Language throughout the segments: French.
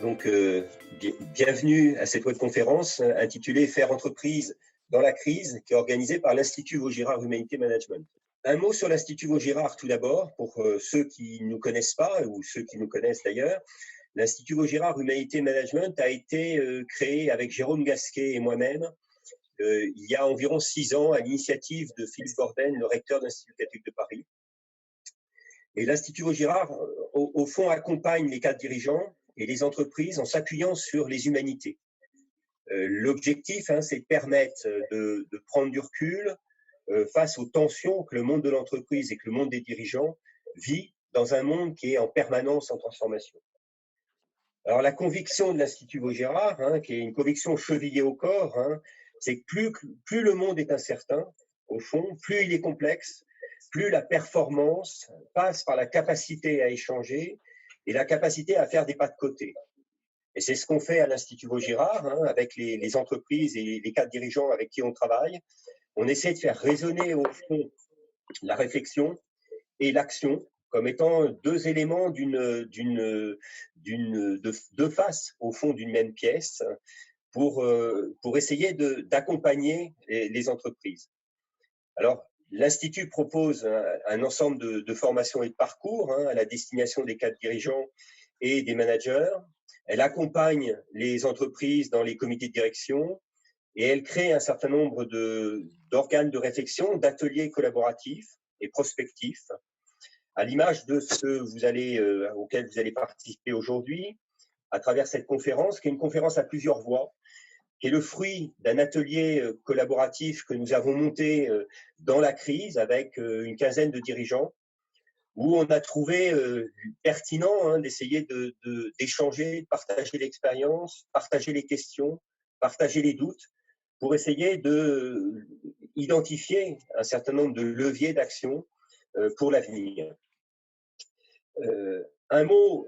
Donc, bienvenue à cette webconférence intitulée Faire entreprise dans la crise, qui est organisée par l'Institut Vaugirard Humanité Management. Un mot sur l'Institut Vaugirard tout d'abord, pour ceux qui ne nous connaissent pas ou ceux qui nous connaissent d'ailleurs. L'Institut Vaugirard Humanité Management a été créé avec Jérôme Gasquet et moi-même il y a environ 6 ans à l'initiative de Philippe Borden, le recteur de l'Institut catholique de Paris. Et l'Institut Vaugirard, au fond, accompagne les cadres dirigeants et les entreprises en s'appuyant sur les humanités. L'objectif, c'est de permettre de prendre du recul face aux tensions que le monde de l'entreprise et que le monde des dirigeants vit dans un monde qui est en permanence en transformation. Alors, la conviction de l'Institut Vaugirard, qui est une conviction chevillée au corps, c'est que plus le monde est incertain, au fond, plus il est complexe, plus la performance passe par la capacité à échanger et la capacité à faire des pas de côté. Et c'est ce qu'on fait à l'Institut Vaugirard, avec les entreprises et les cadres dirigeants avec qui on travaille. On essaie de faire résonner au fond la réflexion et l'action comme étant deux éléments de deux faces au fond d'une même pièce pour essayer d'accompagner les entreprises. Alors, l'Institut propose un ensemble de formations et de parcours à la destination des cadres dirigeants et des managers. Elle accompagne les entreprises dans les comités de direction et elle crée un certain nombre d'organes de réflexion, d'ateliers collaboratifs et prospectifs, à l'image de ce auquel vous allez participer aujourd'hui à travers cette conférence, qui est une conférence à plusieurs voix, qui est le fruit d'un atelier collaboratif que nous avons monté dans la crise avec une quinzaine de dirigeants, où on a trouvé pertinent d'essayer d'échanger, de partager l'expérience, partager les questions, partager les doutes, pour essayer d'identifier un certain nombre de leviers d'action pour l'avenir. Un mot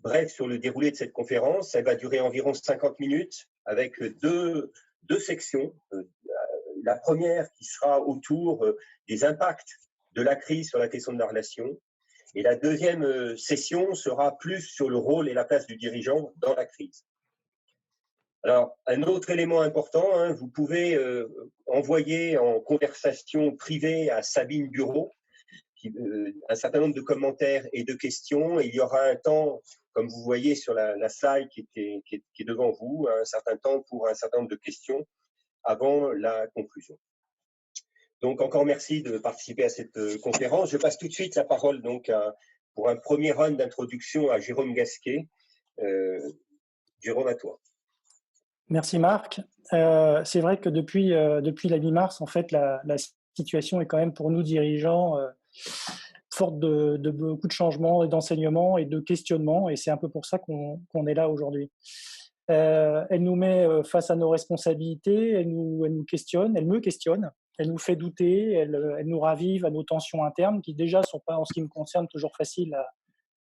bref sur le déroulé de cette conférence. Elle va durer environ 50 minutes avec deux sections. La première qui sera autour des impacts de la crise sur la question de la relation. Et la deuxième session sera plus sur le rôle et la place du dirigeant dans la crise. Alors, un autre élément important, vous pouvez envoyer en conversation privée à Sabine Bureau un certain nombre de commentaires et de questions. Il y aura un temps, comme vous voyez sur la slide qui est devant vous, un certain temps pour un certain nombre de questions avant la conclusion. Donc, encore merci de participer à cette conférence. Je passe tout de suite la parole donc pour un premier round d'introduction à Jérôme Gasquet. Jérôme, à toi. Merci Marc. C'est vrai que depuis la mi-mars, en fait, la situation est quand même pour nous dirigeants forte de beaucoup de changements et d'enseignements et de questionnements, et c'est un peu pour ça qu'on est là aujourd'hui. Elle nous met face à nos responsabilités, elle nous questionne, elle me questionne, elle nous fait douter, elle nous ravive à nos tensions internes qui déjà sont pas, en ce qui me concerne, toujours faciles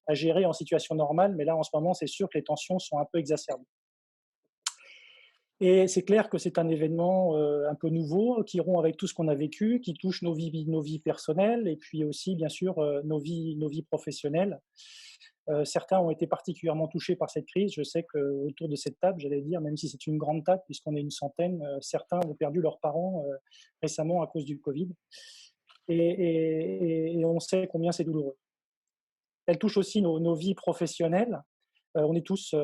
à gérer en situation normale, mais là en ce moment c'est sûr que les tensions sont un peu exacerbées. Et c'est clair que c'est un événement un peu nouveau, qui rompt avec tout ce qu'on a vécu, qui touche nos vies personnelles et puis aussi, bien sûr, nos vies professionnelles. Certains ont été particulièrement touchés par cette crise. Je sais qu'autour de cette table, j'allais dire, même si c'est une grande table, puisqu'on est une centaine, certains ont perdu leurs parents récemment à cause du Covid. Et on sait combien c'est douloureux. Elle touche aussi nos vies professionnelles. On est tous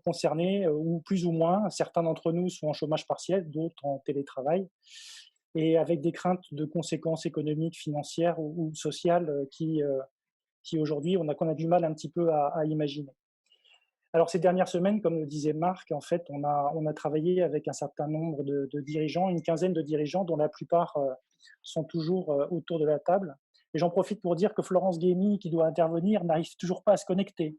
concernés, ou plus ou moins. Certains d'entre nous sont en chômage partiel, d'autres en télétravail, et avec des craintes de conséquences économiques, financières ou sociales qui aujourd'hui, qu'on a du mal un petit peu à imaginer. Alors ces dernières semaines, comme le disait Marc, en fait, on a travaillé avec un certain nombre de dirigeants, une quinzaine de dirigeants, dont la plupart sont toujours autour de la table. Et j'en profite pour dire que Florence Guémy, qui doit intervenir, n'arrive toujours pas à se connecter.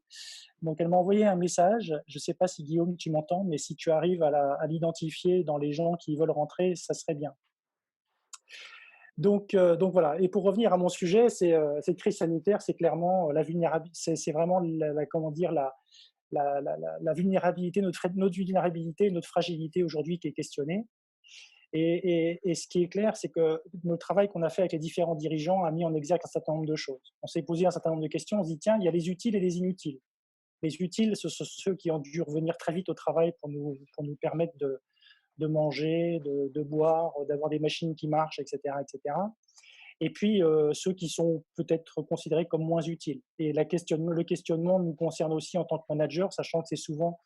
Donc elle m'a envoyé un message. Je ne sais pas si Guillaume, tu m'entends, mais si tu arrives à l'identifier dans les gens qui veulent rentrer, ça serait bien. Donc voilà. Et pour revenir à mon sujet, cette crise sanitaire, c'est clairement la vulnérabilité, c'est vraiment la vulnérabilité, notre vulnérabilité, notre fragilité aujourd'hui qui est questionnée. Et ce qui est clair, c'est que le travail qu'on a fait avec les différents dirigeants a mis en exergue un certain nombre de choses. On s'est posé un certain nombre de questions, on se dit tiens, il y a les utiles et les inutiles. Les utiles, ce sont ceux qui ont dû revenir très vite au travail pour nous permettre de manger, de boire, d'avoir des machines qui marchent, etc., etc. Et puis ceux qui sont peut-être considérés comme moins utiles. Et le questionnement nous concerne aussi en tant que manager, sachant que c'est souvent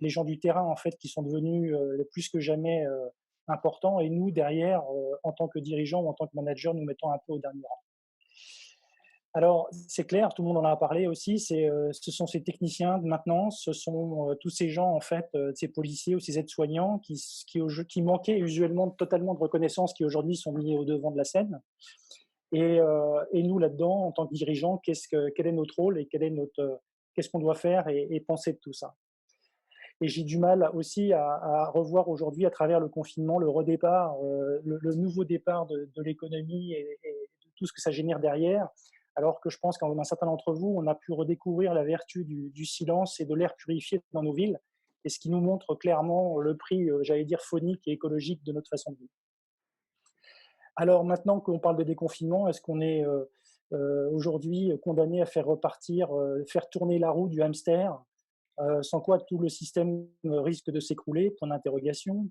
les gens du terrain en fait qui sont devenus plus que jamais importants, et nous derrière, en tant que dirigeants ou en tant que manager, nous mettons un peu au dernier rang. Alors, c'est clair, tout le monde en a parlé aussi, ce sont ces techniciens de maintenance, ce sont tous ces gens, en fait, ces policiers ou ces aides-soignants qui manquaient usuellement totalement de reconnaissance, qui aujourd'hui sont mis au devant de la scène. Et nous, là-dedans, en tant que dirigeants, quel est notre rôle et qu'est-ce qu'on doit faire et penser de tout ça. Et j'ai du mal aussi à revoir aujourd'hui, à travers le confinement, le redépart, le nouveau départ de l'économie et de tout ce que ça génère derrière, alors que je pense qu'un certain d'entre vous, on a pu redécouvrir la vertu du silence et de l'air purifié dans nos villes, et ce qui nous montre clairement le prix, j'allais dire, phonique et écologique de notre façon de vivre. Alors maintenant qu'on parle de déconfinement, est-ce qu'on est aujourd'hui condamné à faire repartir, faire tourner la roue du hamster, sans quoi tout le système risque de s'écrouler? Point d'interrogation.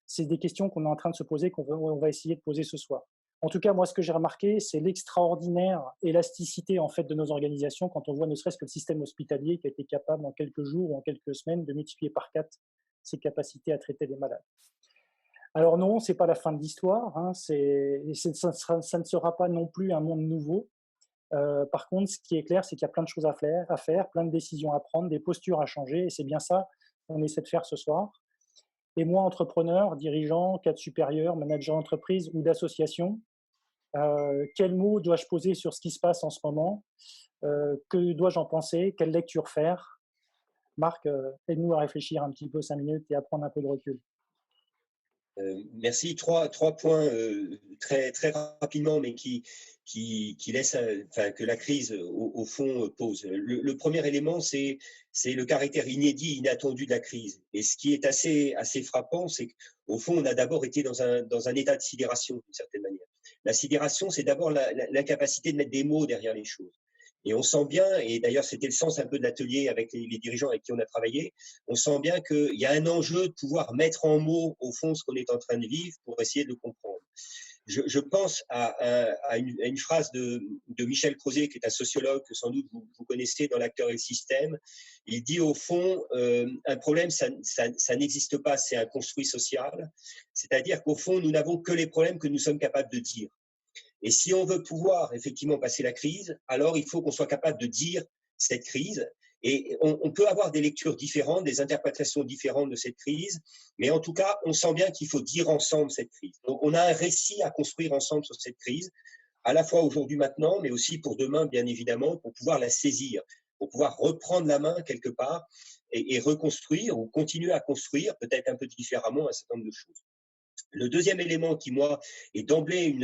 C'est des questions qu'on est en train de se poser, on va essayer de poser ce soir. En tout cas, moi, ce que j'ai remarqué, c'est l'extraordinaire élasticité en fait de nos organisations quand on voit ne serait-ce que le système hospitalier qui a été capable en quelques jours ou en quelques semaines de multiplier par 4 ses capacités à traiter les malades. Alors non, c'est pas la fin de l'histoire, hein, ça ne sera pas non plus un monde nouveau. Par contre, ce qui est clair, c'est qu'il y a plein de choses à faire, plein de décisions à prendre, des postures à changer, et c'est bien ça qu'on essaie de faire ce soir. Et moi, entrepreneur, dirigeant, cadre supérieur, manager d'entreprise ou d'association, quels mots dois-je poser sur ce qui se passe en ce moment? Que dois-je en penser? Quelle lecture faire? Marc, aide-nous à réfléchir un petit peu 5 minutes et à prendre un peu de recul. Merci. Trois points très, très rapidement, mais qui laissent, enfin, que la crise, au fond, pose. Le premier élément, c'est le caractère inédit, inattendu de la crise. Et ce qui est assez frappant, c'est qu'au fond, on a d'abord été dans un état de sidération, d'une certaine manière. La sidération, c'est d'abord l'incapacité de mettre des mots derrière les choses. Et on sent bien, et d'ailleurs c'était le sens un peu de l'atelier avec les dirigeants avec qui on a travaillé, on sent bien qu'il y a un enjeu de pouvoir mettre en mots au fond ce qu'on est en train de vivre pour essayer de le comprendre. Je pense à une phrase de Michel Crozet, qui est un sociologue que sans doute vous connaissez dans L'acteur et le système. Il dit au fond, un problème, ça n'existe pas, c'est un construit social. C'est-à-dire qu'au fond, nous n'avons que les problèmes que nous sommes capables de dire. Et si on veut pouvoir effectivement passer la crise, alors il faut qu'on soit capable de dire cette crise. Et on peut avoir des lectures différentes, des interprétations différentes de cette crise, mais en tout cas, on sent bien qu'il faut dire ensemble cette crise. Donc, on a un récit à construire ensemble sur cette crise, à la fois aujourd'hui, maintenant, mais aussi pour demain, bien évidemment, pour pouvoir la saisir, pour pouvoir reprendre la main quelque part et reconstruire ou continuer à construire, peut-être un peu différemment, un certain nombre de choses. Le deuxième élément qui, moi, est d'emblée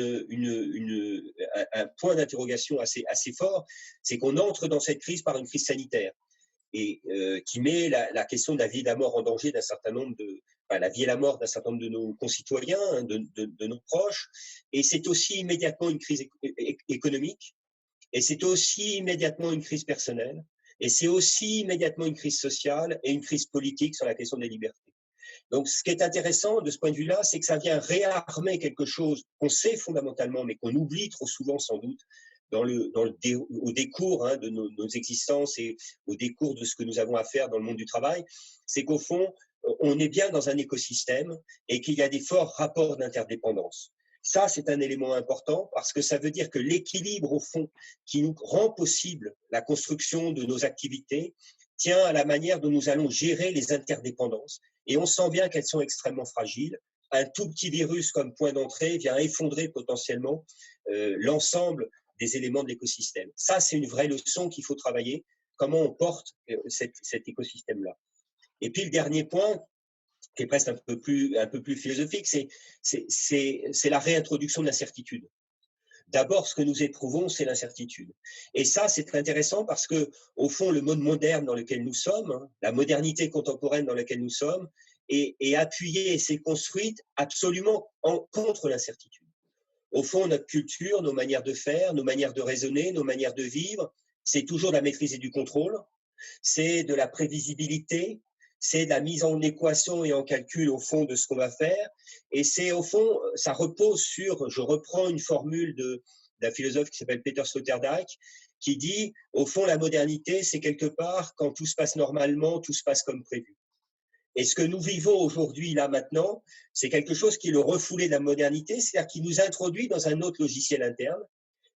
un point d'interrogation assez fort, c'est qu'on entre dans cette crise par une crise sanitaire et qui met la question de la vie et de la mort en danger d'un certain nombre la vie et la mort d'un certain nombre de nos concitoyens, de nos proches. Et c'est aussi immédiatement une crise économique, et c'est aussi immédiatement une crise personnelle, et c'est aussi immédiatement une crise sociale et une crise politique sur la question des libertés. Donc, ce qui est intéressant de ce point de vue-là, c'est que ça vient réarmer quelque chose qu'on sait fondamentalement, mais qu'on oublie trop souvent sans doute au décours de nos existences et au décours de ce que nous avons à faire dans le monde du travail. C'est qu'au fond, on est bien dans un écosystème et qu'il y a des forts rapports d'interdépendance. Ça, c'est un élément important parce que ça veut dire que l'équilibre, au fond, qui nous rend possible la construction de nos activités, tient à la manière dont nous allons gérer les interdépendances. Et on sent bien qu'elles sont extrêmement fragiles. Un tout petit virus comme point d'entrée vient effondrer potentiellement l'ensemble des éléments de l'écosystème. Ça, c'est une vraie leçon qu'il faut travailler, comment on porte cet écosystème-là. Et puis le dernier point, qui est presque un peu plus philosophique, c'est la réintroduction de l'incertitude. D'abord, ce que nous éprouvons, c'est l'incertitude. Et ça, c'est très intéressant parce que, au fond, le monde moderne dans lequel nous sommes, la modernité contemporaine dans laquelle nous sommes, est appuyée et s'est construite absolument contre l'incertitude. Au fond, notre culture, nos manières de faire, nos manières de raisonner, nos manières de vivre c'est toujours de la maîtrise et du contrôle, c'est de la prévisibilité, c'est de la mise en équation et en calcul au fond de ce qu'on va faire. Et c'est au fond, ça repose sur, je reprends une formule d'un philosophe qui s'appelle Peter Sloterdijk, qui dit, au fond, la modernité, c'est quelque part, quand tout se passe normalement, tout se passe comme prévu. Et ce que nous vivons aujourd'hui, là, maintenant, c'est quelque chose qui est le refoulé de la modernité, c'est-à-dire qui nous introduit dans un autre logiciel interne,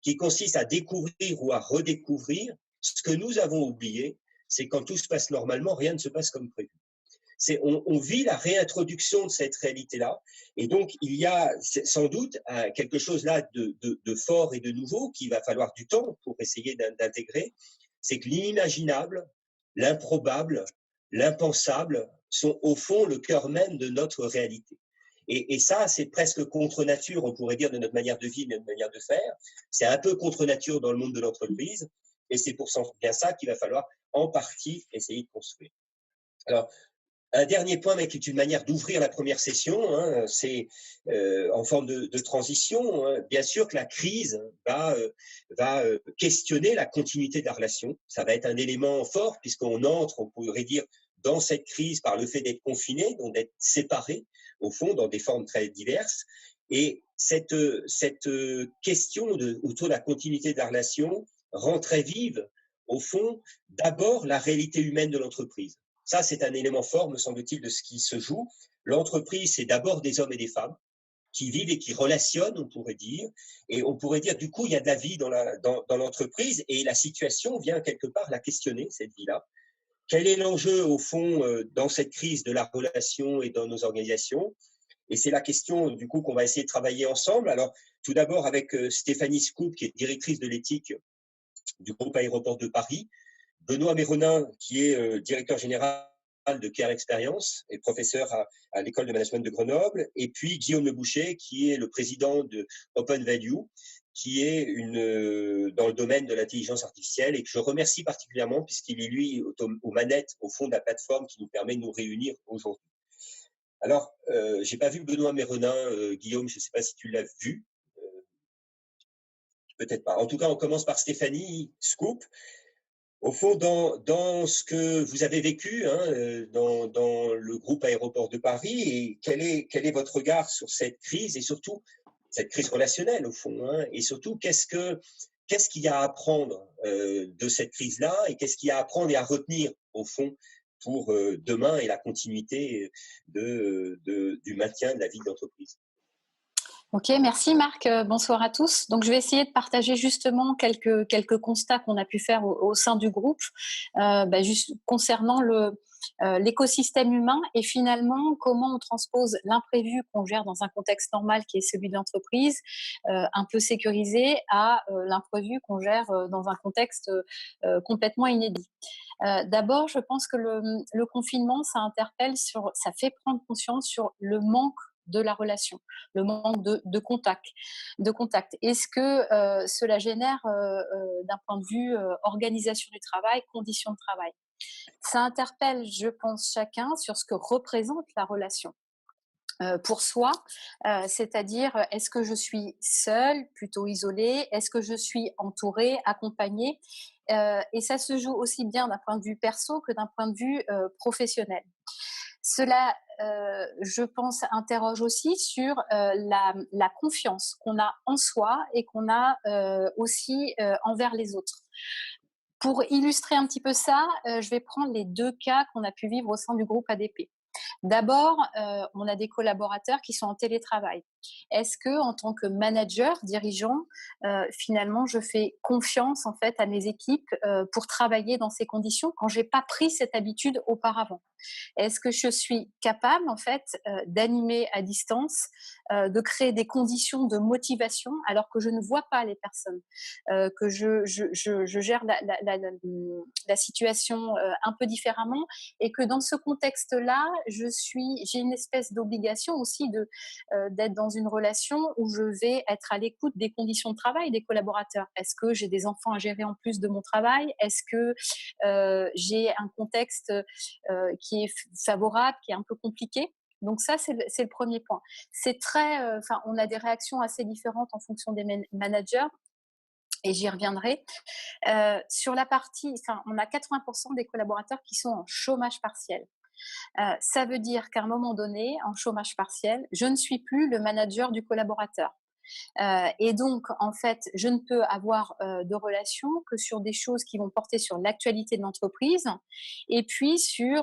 qui consiste à découvrir ou à redécouvrir ce que nous avons oublié, c'est quand tout se passe normalement, rien ne se passe comme prévu. On vit la réintroduction de cette réalité-là, et donc il y a sans doute quelque chose là de fort et de nouveau qu'il va falloir du temps pour essayer d'intégrer, c'est que l'inimaginable, l'improbable, l'impensable sont au fond le cœur même de notre réalité. Et ça, c'est presque contre nature, on pourrait dire, de notre manière de vivre, de notre manière de faire. C'est un peu contre nature dans le monde de l'entreprise, et c'est pour bien ça qu'il va falloir en partie essayer de construire. Alors, un dernier point, mais qui est une manière d'ouvrir la première session, hein, c'est en forme de transition. Hein. Bien sûr que la crise va questionner la continuité de la relation. Ça va être un élément fort puisqu'on entre, on pourrait dire, dans cette crise par le fait d'être confiné, donc d'être séparé, au fond, dans des formes très diverses. Et cette question autour de la continuité de la relation rend très vive, au fond, d'abord la réalité humaine de l'entreprise. Ça, c'est un élément fort, me semble-t-il, de ce qui se joue. L'entreprise, c'est d'abord des hommes et des femmes qui vivent et qui relationnent, on pourrait dire. Et on pourrait dire, du coup, il y a de la vie dans l'entreprise et la situation vient quelque part la questionner, cette vie-là. Quel est l'enjeu, au fond, dans cette crise de la relation et dans nos organisations? Et c'est la question, du coup, qu'on va essayer de travailler ensemble. Alors, tout d'abord avec Stéphanie Scoop, qui est directrice de l'éthique du groupe Aéroport de Paris, Benoît Méronin, qui est directeur général de Care Experience et professeur à l'école de management de Grenoble, et puis Guillaume Le Boucher, qui est le président de Open Value, qui est dans le domaine de l'intelligence artificielle et que je remercie particulièrement puisqu'il est, lui, aux manettes, au fond de la plateforme qui nous permet de nous réunir aujourd'hui. Alors, j'ai pas vu Benoît Méronin, Guillaume, je ne sais pas si tu l'as vu. Peut-être pas. En tout cas, on commence par Stéphanie Scoop. Au fond, dans ce que vous avez vécu hein, dans le groupe Aéroport de Paris, et quel est votre regard sur cette crise et surtout cette crise relationnelle au fond, hein, et surtout qu'est-ce qu'il y a à apprendre de cette crise-là et qu'est-ce qu'il y a à apprendre et à retenir au fond pour demain et la continuité du maintien de la vie d'entreprise. Ok, merci Marc. Bonsoir à tous. Donc, je vais essayer de partager justement quelques constats qu'on a pu faire au sein du groupe, juste concernant l'écosystème humain et finalement comment on transpose l'imprévu qu'on gère dans un contexte normal qui est celui de l'entreprise, un peu sécurisé, à l'imprévu qu'on gère dans un contexte complètement inédit. D'abord, je pense que le confinement, ça fait prendre conscience sur le manque de la relation, le manque de contact. Est-ce que cela génère, d'un point de vue organisation du travail, conditions de travail? Ça interpelle, je pense, chacun sur ce que représente la relation. Pour soi, c'est-à-dire est-ce que je suis seule, plutôt isolée, est-ce que je suis entourée, accompagnée, et ça se joue aussi bien d'un point de vue perso que d'un point de vue professionnel. Cela, je pense, interroge aussi sur la confiance qu'on a en soi et qu'on a aussi envers les autres. Pour illustrer un petit peu ça, je vais prendre les deux cas qu'on a pu vivre au sein du groupe ADP. D'abord, on a des collaborateurs qui sont en télétravail. Est-ce que, en tant que manager, dirigeant, finalement, je fais confiance en fait à mes équipes pour travailler dans ces conditions quand j'ai pas pris cette habitude auparavant? Est-ce que je suis capable en fait d'animer à distance, de créer des conditions de motivation alors que je ne vois pas les personnes, que je gère la situation un peu différemment et que dans ce contexte-là, j'ai une espèce d'obligation aussi d'être dans une relation où je vais être à l'écoute des conditions de travail des collaborateurs. Est-ce que j'ai des enfants à gérer en plus de mon travail? Est-ce que j'ai un contexte qui est favorable, qui est un peu compliqué? Donc ça, c'est le premier point. C'est on a des réactions assez différentes en fonction des managers. et j'y reviendrai. Sur la partie, enfin, on a 80% des collaborateurs qui sont en chômage partiel. Ça veut dire qu'à un moment donné, en chômage partiel, je ne suis plus le manager du collaborateur. Et donc, en fait, je ne peux avoir de relations que sur des choses qui vont porter sur l'actualité de l'entreprise et puis sur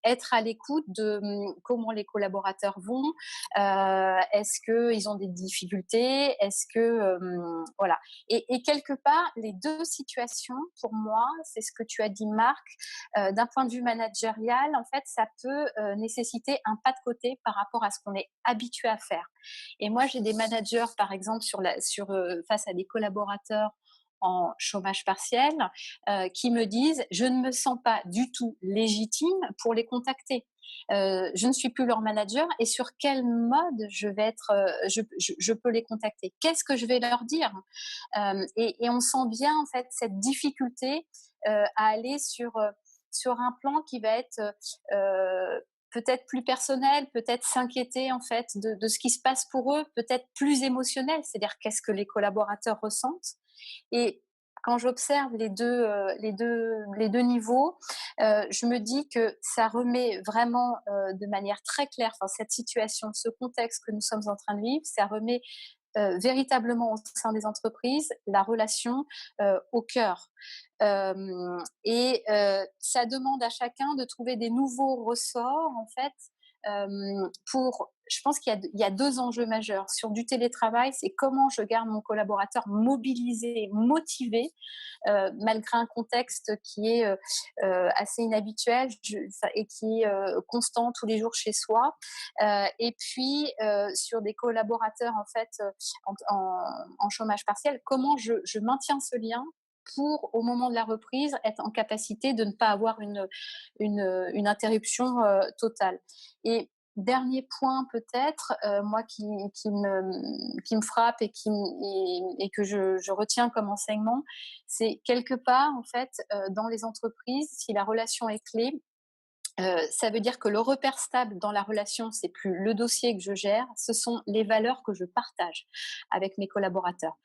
être à l'écoute de comment les collaborateurs vont, est-ce qu'ils ont des difficultés, est-ce que… voilà. Et quelque part, les deux situations, pour moi, c'est ce que tu as dit, Marc, d'un point de vue managérial, en fait, ça peut nécessiter un pas de côté par rapport à ce qu'on est habitué à faire. Et moi, j'ai des managers, par exemple, face à des collaborateurs en chômage partiel, qui me disent « je ne me sens pas du tout légitime pour les contacter ». Je ne suis plus leur manager et sur quel mode je peux les contacter? Qu'est-ce que je vais leur dire? Et on sent bien en fait cette difficulté à aller sur un plan qui va être peut-être plus personnel, peut-être s'inquiéter en fait de ce qui se passe pour eux, peut-être plus émotionnel, c'est-à-dire qu'est-ce que les collaborateurs ressentent. Et quand j'observe les deux niveaux, je me dis que ça remet vraiment de manière très claire, enfin, cette situation, ce contexte que nous sommes en train de vivre, ça remet véritablement au sein des entreprises la relation au cœur. Et ça demande à chacun de trouver des nouveaux ressorts, en fait, je pense qu'il y a deux enjeux majeurs. Sur du télétravail, c'est comment je garde mon collaborateur mobilisé, motivé, malgré un contexte qui est assez inhabituel et qui est constant tous les jours chez soi. Et puis, sur des collaborateurs, en fait, en chômage partiel, comment je maintiens ce lien pour, au moment de la reprise, être en capacité de ne pas avoir une interruption totale. Et dernier point peut-être, moi qui me frappe et que je retiens comme enseignement, c'est quelque part, en fait, dans les entreprises, si la relation est clé, ça veut dire que le repère stable dans la relation, c'est plus le dossier que je gère, ce sont les valeurs que je partage avec mes collaborateurs.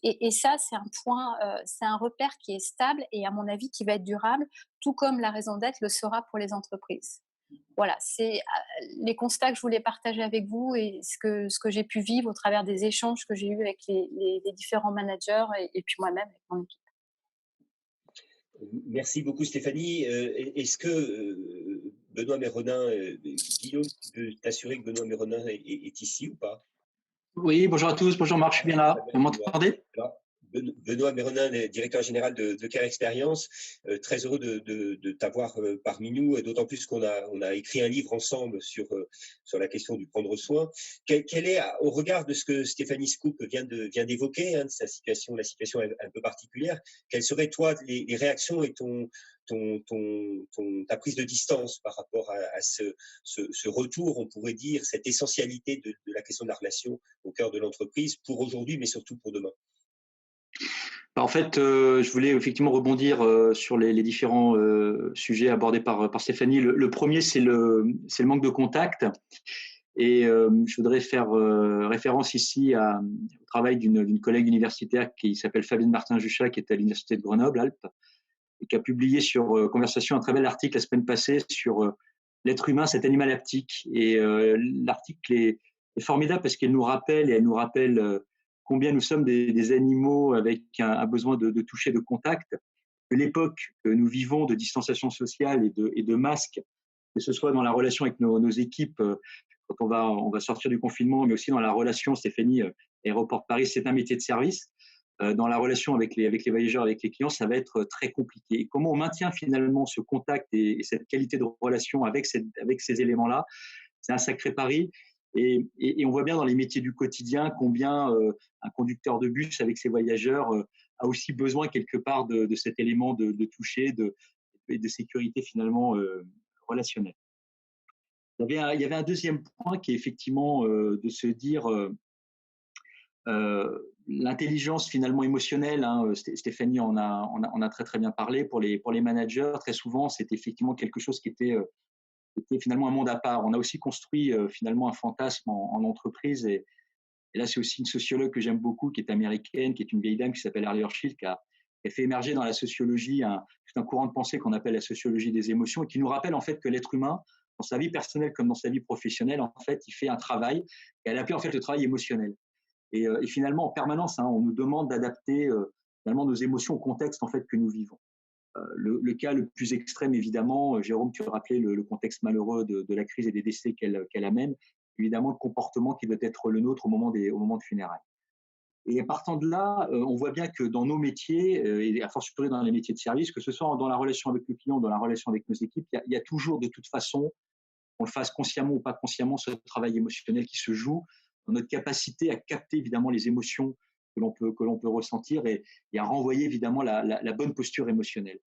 Et ça, c'est un point, c'est un repère qui est stable et à mon avis qui va être durable, tout comme la raison d'être le sera pour les entreprises. Voilà, c'est les constats que je voulais partager avec vous et ce que j'ai pu vivre au travers des échanges que j'ai eus avec les différents managers et puis moi-même avec mon équipe. Merci beaucoup Stéphanie. Est-ce que Benoît Méronin, Guillaume, tu peux t'assurer que Benoît Méronin est ici ou pas? Oui, bonjour à tous, bonjour Marc, je suis bien là. Vous m'entendez? Benoît Méronin, directeur général de Care Expérience, très heureux de t'avoir parmi nous, et d'autant plus qu'on a écrit un livre ensemble sur la question du prendre soin. Quel est, au regard de ce que Stéphanie Scoop vient d'évoquer, de sa situation, la situation un peu particulière, quelles seraient toi les réactions et ta prise de distance par rapport à ce retour, on pourrait dire, cette essentialité de la question de la relation au cœur de l'entreprise pour aujourd'hui, mais surtout pour demain? En fait, je voulais effectivement rebondir sur les différents sujets abordés par Stéphanie. Le premier, c'est le manque de contact. Et je voudrais faire référence ici au travail d'une collègue universitaire qui s'appelle Fabienne Martin-Juchat, qui est à l'Université de Grenoble-Alpes, et qui a publié sur Conversation un très bel article la semaine passée sur l'être humain, cet animal haptique. Et l'article est formidable parce qu'elle nous rappelle combien nous sommes des animaux avec un besoin de toucher, de contact. Que l'époque que nous vivons de distanciation sociale et de masques, que ce soit dans la relation avec nos équipes, quand on va sortir du confinement, mais aussi dans la relation, Stéphanie, Aéroport Paris, c'est un métier de service. Dans la relation avec les voyageurs, avec les clients, ça va être très compliqué. Et comment on maintient finalement ce contact et cette qualité de relation avec ces éléments-là, c'est un sacré pari. Et on voit bien dans les métiers du quotidien combien un conducteur de bus avec ses voyageurs a aussi besoin quelque part de cet élément de toucher et de sécurité finalement relationnelle. Il y avait un deuxième point qui est effectivement de se dire l'intelligence finalement émotionnelle. Stéphanie en a très très bien parlé pour les managers. Très souvent, c'est effectivement quelque chose qui était finalement un monde à part. On a aussi construit finalement un fantasme en entreprise et Et là, c'est aussi une sociologue que j'aime beaucoup, qui est américaine, qui est une vieille dame qui s'appelle Harley Hochschild, qui a fait émerger dans la sociologie tout un courant de pensée qu'on appelle la sociologie des émotions, et qui nous rappelle en fait que l'être humain, dans sa vie personnelle comme dans sa vie professionnelle, en fait, il fait un travail, et elle appelle en fait le travail émotionnel. Et finalement, en permanence, on nous demande d'adapter finalement nos émotions au contexte en fait que nous vivons. Le cas le plus extrême, évidemment, Jérôme, tu as rappelé le contexte malheureux de la crise et des décès qu'elle amène, évidemment le comportement qui doit être le nôtre au moment de funérailles. Et partant de là, on voit bien que dans nos métiers, et à fortiori dans les métiers de service, que ce soit dans la relation avec le client, dans la relation avec nos équipes, il y a toujours de toute façon, qu'on le fasse consciemment ou pas consciemment, ce travail émotionnel qui se joue dans notre capacité à capter évidemment les émotions que l'on peut ressentir et à renvoyer évidemment la bonne posture émotionnelle.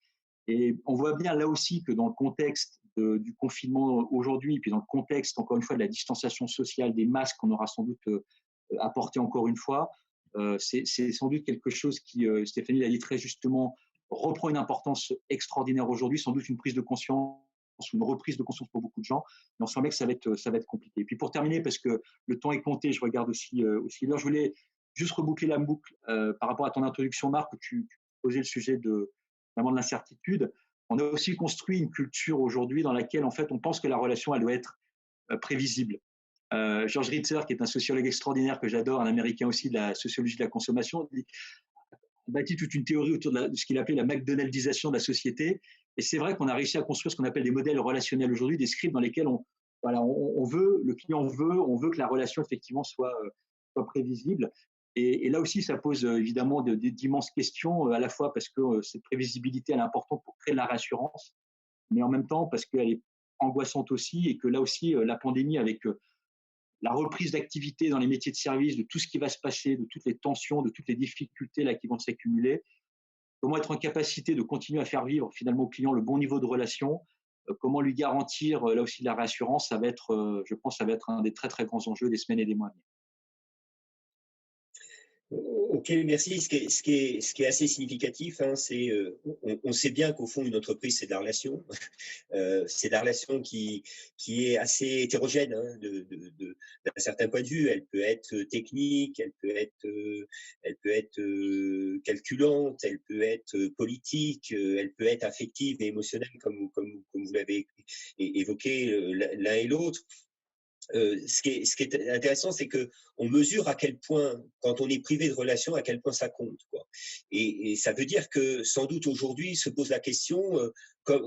Et on voit bien là aussi que dans le contexte du confinement aujourd'hui, puis dans le contexte encore une fois de la distanciation sociale, des masques qu'on aura sans doute apporté encore une fois, c'est sans doute quelque chose qui, Stéphanie l'a dit très justement, reprend une importance extraordinaire aujourd'hui, sans doute une prise de conscience, une reprise de conscience pour beaucoup de gens, mais on sent bien que ça va être compliqué. Et puis pour terminer, parce que le temps est compté, je regarde aussi l'heure, je voulais juste reboucler la boucle par rapport à ton introduction, Marc, où tu posais le sujet vraiment de l'incertitude. On a aussi construit une culture aujourd'hui dans laquelle en fait on pense que la relation elle doit être prévisible. George Ritzer, qui est un sociologue extraordinaire que j'adore, un américain aussi de la sociologie de la consommation, a bâti toute une théorie autour de ce qu'il appelait la McDonaldisation de la société. Et c'est vrai qu'on a réussi à construire ce qu'on appelle des modèles relationnels aujourd'hui, des scripts dans lesquels on veut, le client on veut que la relation effectivement soit prévisible. Et là aussi, ça pose évidemment d'immenses questions, à la fois parce que cette prévisibilité elle est importante pour créer de la rassurance, mais en même temps parce qu'elle est angoissante aussi, et que là aussi, la pandémie avec la reprise d'activité dans les métiers de service, de tout ce qui va se passer, de toutes les tensions, de toutes les difficultés là qui vont s'accumuler, comment être en capacité de continuer à faire vivre finalement au client le bon niveau de relation, comment lui garantir là aussi de la réassurance, ça va être, je pense, ça va être un des très très grands enjeux des semaines et des mois à venir. Ok, merci. Ce qui est assez significatif, c'est on sait bien qu'au fond une entreprise c'est de la relation. C'est de la relation qui est assez hétérogène d'un certain point de vue. Elle peut être technique, elle peut être calculante, elle peut être politique, elle peut être affective et émotionnelle comme vous l'avez évoqué l'un et l'autre. Ce qui est intéressant, c'est que on mesure à quel point, quand on est privé de relations, à quel point ça compte, quoi. Et ça veut dire que sans doute aujourd'hui se pose la question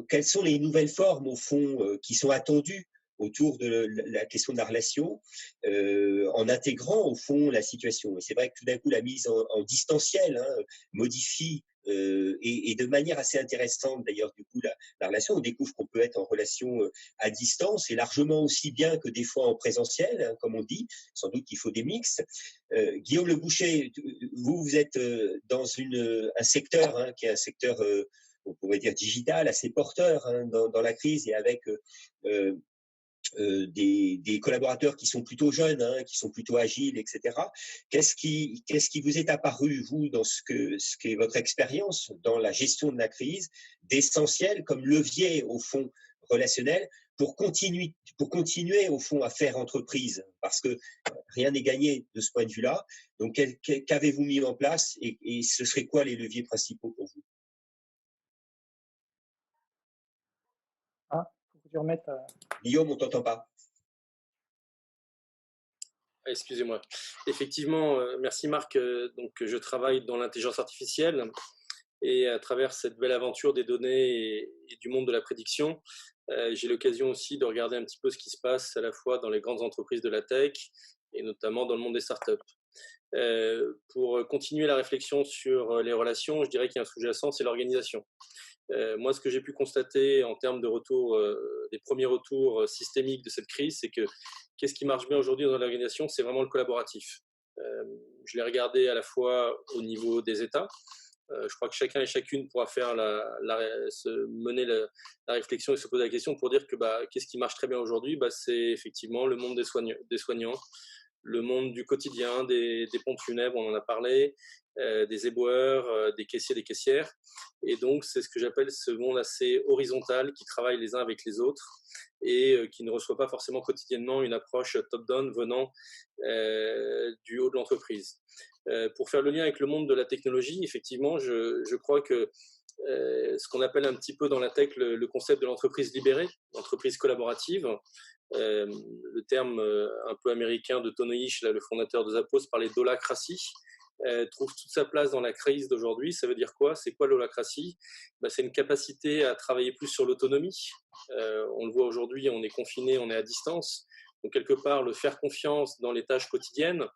quelles sont les nouvelles formes au fond qui sont attendues autour de la question de la relation, en intégrant au fond la situation. Et c'est vrai que tout d'un coup la mise en distanciel modifie et de manière assez intéressante d'ailleurs du coup la relation. On découvre qu'on peut être en relation à distance et largement aussi bien que des fois en présentiel, comme on dit. Sans doute qu'il faut des mix. Guillaume Le Boucher, vous êtes dans un secteur qui est un secteur on pourrait dire digital, assez porteur dans la crise, et avec des collaborateurs qui sont plutôt jeunes, qui sont plutôt agiles, etc. Qu'est-ce qui vous est apparu, vous, dans ce qu'est votre expérience dans la gestion de la crise, d'essentiel comme levier, au fond, relationnel, pour continuer au fond, à faire entreprise? Parce que rien n'est gagné de ce point de vue-là. Donc, qu'avez-vous mis en place, et ce serait quoi les leviers principaux pour vous? Guillaume, on t'entend pas. Excusez-moi. Effectivement, merci Marc. Donc, je travaille dans l'intelligence artificielle, et à travers cette belle aventure des données et du monde de la prédiction, j'ai l'occasion aussi de regarder un petit peu ce qui se passe à la fois dans les grandes entreprises de la tech et notamment dans le monde des startups. Pour continuer la réflexion sur les relations, je dirais qu'il y a un sous-jacent, c'est l'organisation. Moi, ce que j'ai pu constater en termes de retour, des premiers retours systémiques de cette crise, c'est que qu'est-ce qui marche bien aujourd'hui dans l'organisation, c'est vraiment le collaboratif. Je l'ai regardé à la fois au niveau des États. Je crois que chacun et chacune pourra faire mener la réflexion et se poser la question pour dire que qu'est-ce qui marche très bien aujourd'hui, c'est effectivement le monde des soignants, le monde du quotidien, des pompes funèbres, on en a parlé, des éboueurs, des caissiers, des caissières. Et donc, c'est ce que j'appelle ce monde assez horizontal qui travaille les uns avec les autres et qui ne reçoit pas forcément quotidiennement une approche top-down venant du haut de l'entreprise. Pour faire le lien avec le monde de la technologie, effectivement, je crois que ce qu'on appelle un petit peu dans la tech le concept de l'entreprise libérée, l'entreprise collaborative, le terme un peu américain de Tony Hsieh, le fondateur de Zappos, parlait d'holacratie, trouve toute sa place dans la crise d'aujourd'hui. Ça veut dire quoi? C'est quoi l'holacratie? C'est une capacité à travailler plus sur l'autonomie. On le voit aujourd'hui, on est confiné, on est à distance. Donc, quelque part, le faire confiance dans les tâches quotidiennes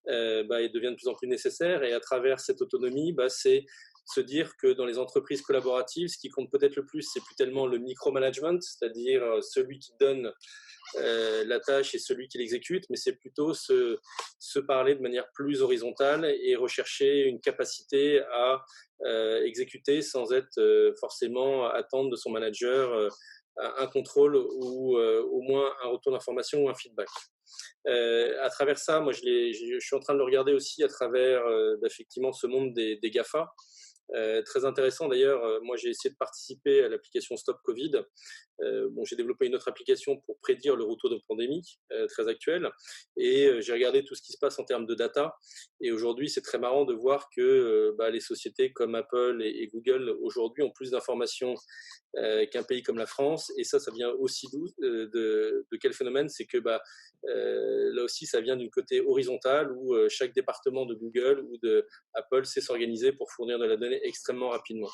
il devient de plus en plus nécessaire. Et à travers cette autonomie, c'est se dire que dans les entreprises collaboratives, ce qui compte peut-être le plus, c'est plus tellement le micromanagement, c'est-à-dire celui qui donne la tâche et celui qui l'exécute, mais c'est plutôt se parler de manière plus horizontale et rechercher une capacité à exécuter sans être forcément attendre de son manager un contrôle ou au moins un retour d'information ou un feedback. À travers ça, moi je suis en train de le regarder aussi à travers effectivement ce monde des GAFA. Très intéressant d'ailleurs, moi j'ai essayé de participer à l'application Stop Covid. J'ai développé une autre application pour prédire le retour de pandémie très actuelle et j'ai regardé tout ce qui se passe en termes de data et aujourd'hui c'est très marrant de voir que les sociétés comme Apple et Google aujourd'hui ont plus d'informations qu'un pays comme la France et ça vient aussi de quel phénomène? C'est que là aussi ça vient d'une côté horizontal où chaque département de Google ou de Apple sait s'organiser pour fournir de la donnée extrêmement rapidement.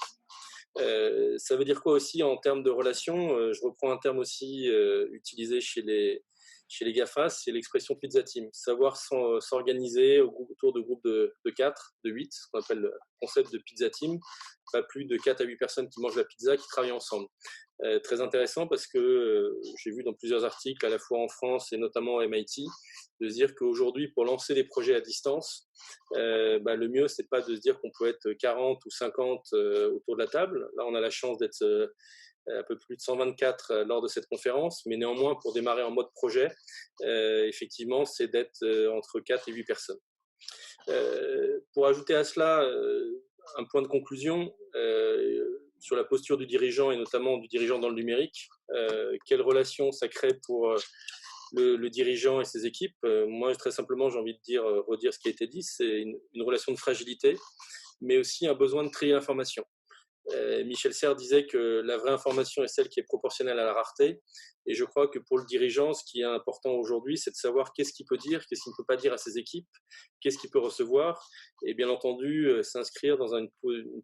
Ça veut dire quoi aussi en termes de relations? Je reprends un terme aussi utilisé chez les GAFA, c'est l'expression pizza team. Savoir s'organiser autour de groupes de 4, de 8, ce qu'on appelle le concept de pizza team. Pas plus de 4 à 8 personnes qui mangent la pizza, qui travaillent ensemble. Très intéressant parce que j'ai vu dans plusieurs articles, à la fois en France et notamment à MIT, de se dire qu'aujourd'hui, pour lancer des projets à distance, le mieux, c'est pas de se dire qu'on peut être 40 ou 50 autour de la table. Là, on a la chance d'être un peu plus de 124 lors de cette conférence, mais néanmoins, pour démarrer en mode projet, effectivement, c'est d'être entre 4 et 8 personnes. Pour ajouter à cela un point de conclusion sur la posture du dirigeant et notamment du dirigeant dans le numérique, quelle relation ça crée pour le dirigeant et ses équipes. Moi, très simplement, j'ai envie de redire ce qui a été dit, c'est une relation de fragilité, mais aussi un besoin de trier l'information. Michel Serres disait que la vraie information est celle qui est proportionnelle à la rareté. Et je crois que pour le dirigeant, ce qui est important aujourd'hui, c'est de savoir qu'est-ce qu'il peut dire, qu'est-ce qu'il ne peut pas dire à ses équipes, qu'est-ce qu'il peut recevoir. Et bien entendu, s'inscrire dans une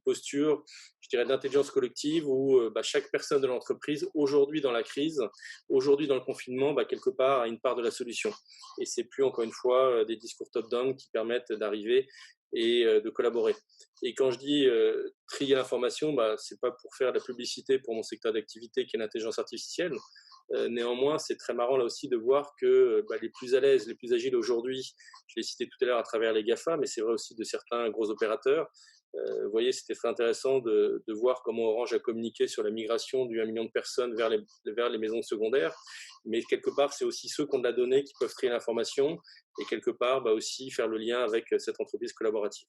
posture, je dirais, d'intelligence collective où chaque personne de l'entreprise, aujourd'hui dans la crise, aujourd'hui dans le confinement, quelque part a une part de la solution. Et c'est plus, encore une fois, des discours top-down qui permettent d'arriver et de collaborer. Et quand je dis trier l'information, c'est pas pour faire de la publicité pour mon secteur d'activité qui est l'intelligence artificielle. Néanmoins, c'est très marrant là aussi de voir que les plus à l'aise, les plus agiles aujourd'hui, je l'ai cité tout à l'heure à travers les GAFA, mais c'est vrai aussi de certains gros opérateurs. Vous voyez, c'était très intéressant de voir comment Orange a communiqué sur la migration du 1 million de personnes vers les maisons secondaires. Mais quelque part, c'est aussi ceux qui ont de la donnée qui peuvent trier l'information et quelque part aussi faire le lien avec cette entreprise collaborative.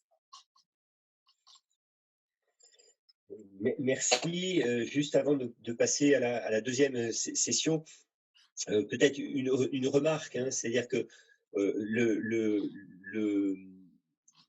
Merci. Juste avant de passer à la deuxième session, peut-être une remarque, c'est-à-dire que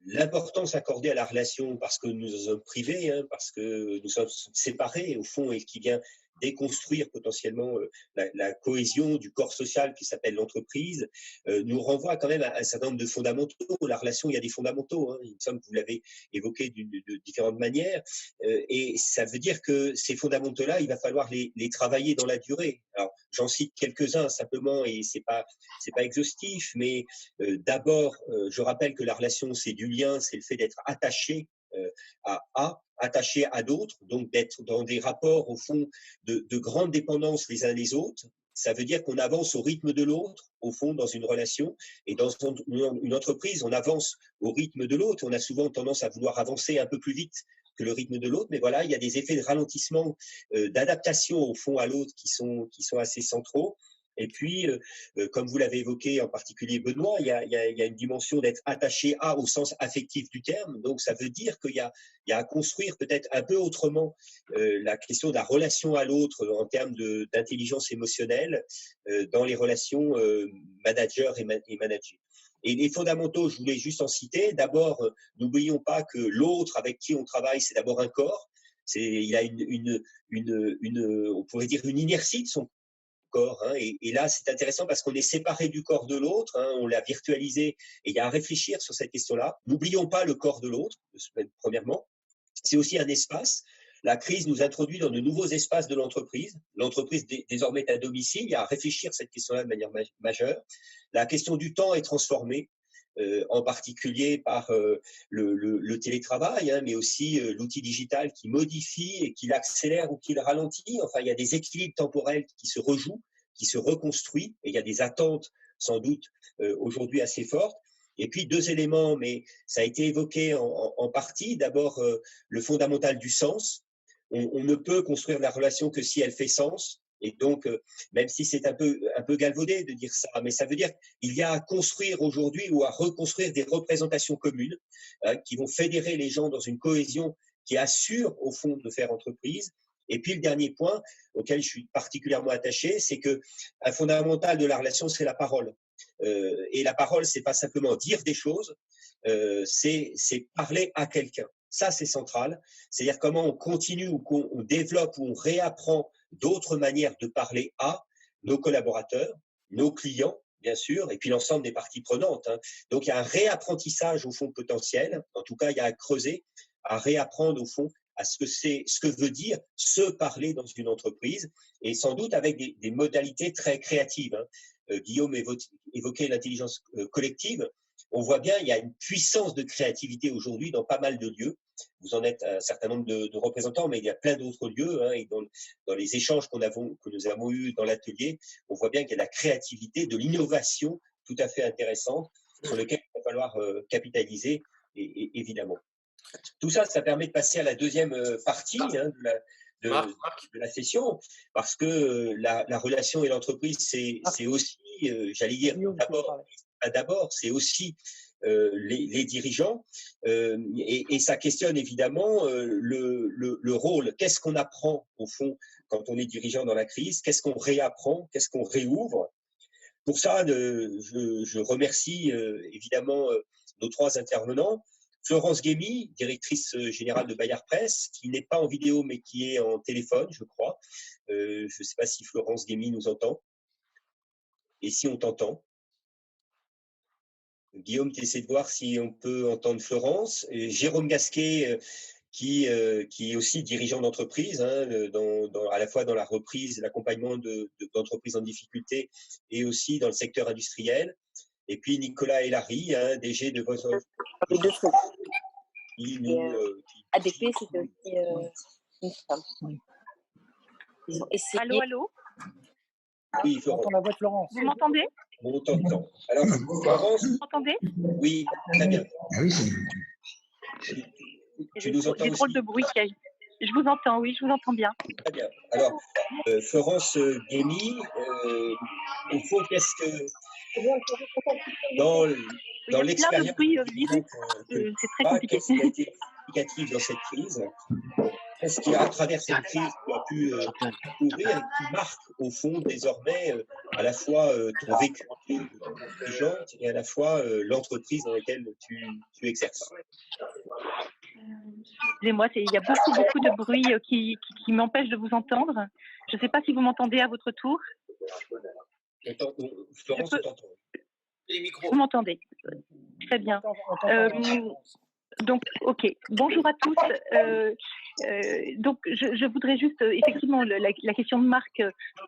l'importance accordée à la relation, parce que nous sommes privés, parce que nous sommes séparés au fond, et qui vient déconstruire potentiellement la cohésion du corps social qui s'appelle l'entreprise, nous renvoie quand même à un certain nombre de fondamentaux. La relation, il y a des fondamentaux, il me semble que vous l'avez évoqué de différentes manières, et ça veut dire que ces fondamentaux-là, il va falloir les travailler dans la durée. Alors, j'en cite quelques-uns simplement, et c'est pas exhaustif, mais d'abord, je rappelle que la relation, c'est du lien, c'est le fait d'être attaché attaché à d'autres, donc d'être dans des rapports au fond de grande dépendance les uns les autres. Ça veut dire qu'on avance au rythme de l'autre, au fond, dans une relation. Et dans une entreprise, on avance au rythme de l'autre. On a souvent tendance à vouloir avancer un peu plus vite que le rythme de l'autre. Mais voilà, il y a des effets de ralentissement, d'adaptation, au fond, à l'autre qui sont assez centraux. Et puis, comme vous l'avez évoqué en particulier Benoît, il y a une dimension d'être attaché à au sens affectif du terme. Donc, ça veut dire qu'il y a à construire peut-être un peu autrement la question de la relation à l'autre en termes d'intelligence émotionnelle dans les relations manager et manager. Et les fondamentaux, je voulais juste en citer. D'abord, n'oublions pas que l'autre avec qui on travaille, c'est d'abord un corps. Il a on pourrait dire une inertie de son corps. Hein, et là, c'est intéressant parce qu'on est séparé du corps de l'autre, hein, on l'a virtualisé, et il y a à réfléchir sur cette question-là. N'oublions pas le corps de l'autre, premièrement. C'est aussi un espace. La crise nous introduit dans de nouveaux espaces de l'entreprise. L'entreprise désormais est à domicile. Il y a à réfléchir cette question-là de manière majeure. La question du temps est transformée, en particulier par le télétravail, hein, mais aussi l'outil digital qui modifie et qui l'accélère ou qui le ralentit. Enfin, il y a des équilibres temporels qui se rejouent, qui se reconstruisent, et il y a des attentes sans doute aujourd'hui assez fortes. Et puis deux éléments, mais ça a été évoqué en partie. D'abord, le fondamental du sens. On ne peut construire la relation que si elle fait sens. Et donc, même si c'est un peu galvaudé de dire ça, mais ça veut dire qu'il y a à construire aujourd'hui ou à reconstruire des représentations communes qui vont fédérer les gens dans une cohésion qui assure au fond de faire entreprise. Et puis le dernier point auquel je suis particulièrement attaché, c'est que un fondamental de la relation, c'est la parole. Et la parole, c'est pas simplement dire des choses, c'est parler à quelqu'un. Ça, c'est central. C'est-à-dire comment on continue ou qu'on développe ou on réapprend d'autres manières de parler à nos collaborateurs, nos clients, bien sûr, et puis l'ensemble des parties prenantes. Hein. Donc, il y a un réapprentissage, au fond, potentiel. En tout cas, il y a à creuser, à réapprendre, au fond, à ce que veut dire se parler dans une entreprise, et sans doute avec des modalités très créatives. Hein. Guillaume évoquait l'intelligence collective. On voit bien, il y a une puissance de créativité aujourd'hui dans pas mal de lieux. Vous en êtes un certain nombre de représentants, mais il y a plein d'autres lieux. Hein, et dans les échanges que nous avons eus dans l'atelier, on voit bien qu'il y a de la créativité, de l'innovation tout à fait intéressante sur lequel il va falloir capitaliser, évidemment. Tout ça, ça permet de passer à la deuxième partie hein, de la session, parce que la relation et l'entreprise, c'est aussi, j'allais dire, d'abord, c'est aussi les dirigeants, et ça questionne évidemment le rôle. Qu'est-ce qu'on apprend au fond quand on est dirigeant dans la crise? Qu'est-ce qu'on réapprend? Qu'est-ce qu'on réouvre? Pour ça, je remercie évidemment nos trois intervenants. Florence Guémy, directrice générale de Bayard Presse, qui n'est pas en vidéo mais qui est en téléphone, je crois. Je ne sais pas si Florence Guémy nous entend. Et si on t'entend. Guillaume, tu essaies de voir si on peut entendre Florence. Et Jérôme Gasquet, qui est aussi dirigeant d'entreprise, hein, à la fois dans la reprise, l'accompagnement d'entreprises en difficulté et aussi dans le secteur industriel. Et puis Nicolas Elary, hein, DG de votre... Les deux trucs. ADP, c'était aussi une femme. Ils ont essayé... Allô, allô? Oui, Florence. La voix de Florence. Vous m'entendez? On t'entend. Alors, Florence? Vous m'entendez? Oui, très bien. Ah oui, c'est... Tu nous entends aussi? Des drôles de bruit. Je vous entends, oui, je vous entends bien. Très bien. Alors, Florence Guémy, au fond, qu'est-ce que... Dans l'expérience, c'est très compliqué. Qu'est-ce qui a été significatif dans cette crise? Qu'est-ce qui, à travers cette crise, tu as pu ouvrir et qui marque, au fond, désormais, à la fois ton vécu dirigeante et à la fois l'entreprise dans laquelle tu exerces? Excusez-moi, il y a beaucoup de bruit qui m'empêche de vous entendre. Je ne sais pas si vous m'entendez à votre tour. Florence, on t'entend. Vous m'entendez? Très bien. Donc, ok. Bonjour à tous. Donc, je voudrais juste, effectivement, la question de Marc,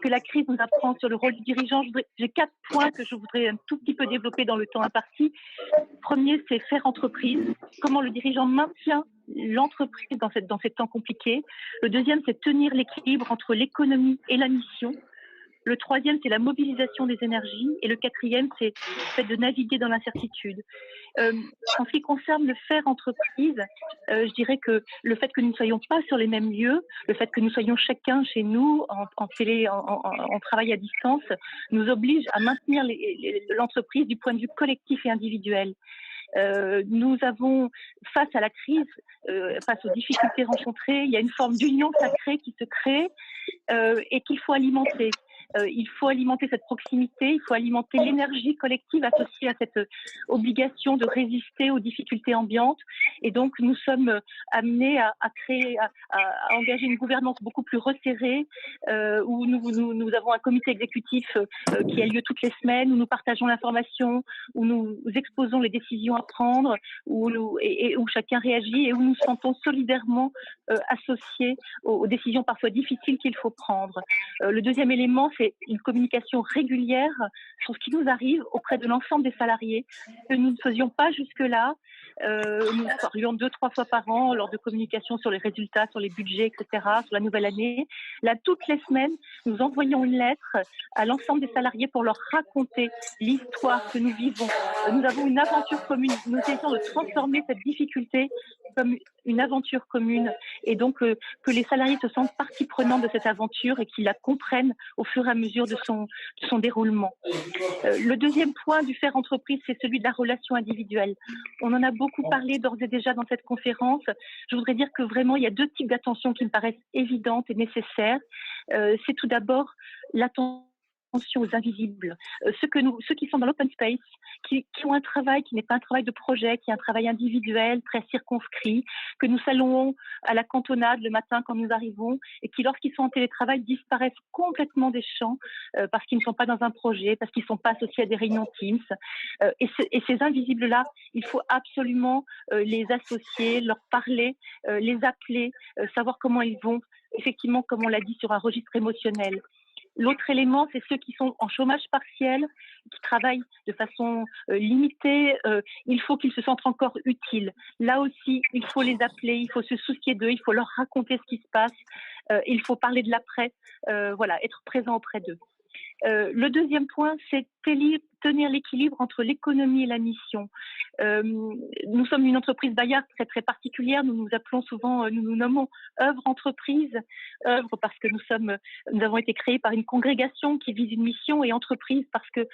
que la crise nous apprend sur le rôle du dirigeant. J'ai 4 points que je voudrais un tout petit peu développer dans le temps imparti. Premier, c'est faire entreprise. Comment le dirigeant maintient l'entreprise dans ces temps compliqués. Le deuxième, c'est tenir l'équilibre entre l'économie et la mission. Le troisième, c'est la mobilisation des énergies. Et le quatrième, c'est le fait de naviguer dans l'incertitude. En ce qui concerne le faire entreprise, je dirais que le fait que nous ne soyons pas sur les mêmes lieux, le fait que nous soyons chacun chez nous en travail à distance, nous oblige à maintenir l'entreprise du point de vue collectif et individuel. Nous avons, face à la crise, face aux difficultés rencontrées, il y a une forme d'union sacrée qui se crée et qu'il faut alimenter. Il faut alimenter cette proximité, il faut alimenter l'énergie collective associée à cette obligation de résister aux difficultés ambiantes. Et donc, nous sommes amenés à engager une gouvernance beaucoup plus resserrée, où nous avons un comité exécutif qui a lieu toutes les semaines, où nous partageons l'information, où nous exposons les décisions à prendre, où chacun réagit et où nous nous sentons solidairement associés aux décisions parfois difficiles qu'il faut prendre. Le deuxième élément, c'est une communication régulière sur ce qui nous arrive auprès de l'ensemble des salariés, que nous ne faisions pas jusque-là. Nous parlions 2-3 fois par an lors de communication sur les résultats, sur les budgets, etc., sur la nouvelle année. Là, toutes les semaines, nous envoyons une lettre à l'ensemble des salariés pour leur raconter l'histoire que nous vivons. Nous avons une aventure commune. Nous essayons de transformer cette difficulté comme une aventure commune et donc que les salariés se sentent partie prenante de cette aventure et qu'ils la comprennent au fur et à mesure de son déroulement. Le deuxième point du faire entreprise, c'est celui de la relation individuelle. On en a beaucoup parlé d'ores et déjà dans cette conférence. Je voudrais dire que vraiment, il y a 2 types d'attention qui me paraissent évidentes et nécessaires. C'est tout d'abord l'attention aux invisibles, ceux qui sont dans l'open space, qui ont un travail qui n'est pas un travail de projet, qui est un travail individuel, très circonscrit, que nous saluons à la cantonade le matin quand nous arrivons, et qui, lorsqu'ils sont en télétravail, disparaissent complètement des champs parce qu'ils ne sont pas dans un projet, parce qu'ils ne sont pas associés à des réunions Teams. Et ces invisibles-là, il faut absolument les associer, leur parler, les appeler, savoir comment ils vont, effectivement, comme on l'a dit, sur un registre émotionnel. L'autre élément, c'est ceux qui sont en chômage partiel, qui travaillent de façon limitée. Il faut qu'ils se sentent encore utiles. Là aussi, il faut les appeler, il faut se soucier d'eux, il faut leur raconter ce qui se passe. Il faut parler de l'après, être présent auprès d'eux. Le deuxième point, c'est tenir l'équilibre entre l'économie et la mission. Nous sommes une entreprise Bayard très très particulière. Nous nous appelons souvent, nous nous nommons œuvre entreprise, œuvre parce que nous avons été créés par une congrégation qui vise une mission, et entreprise parce que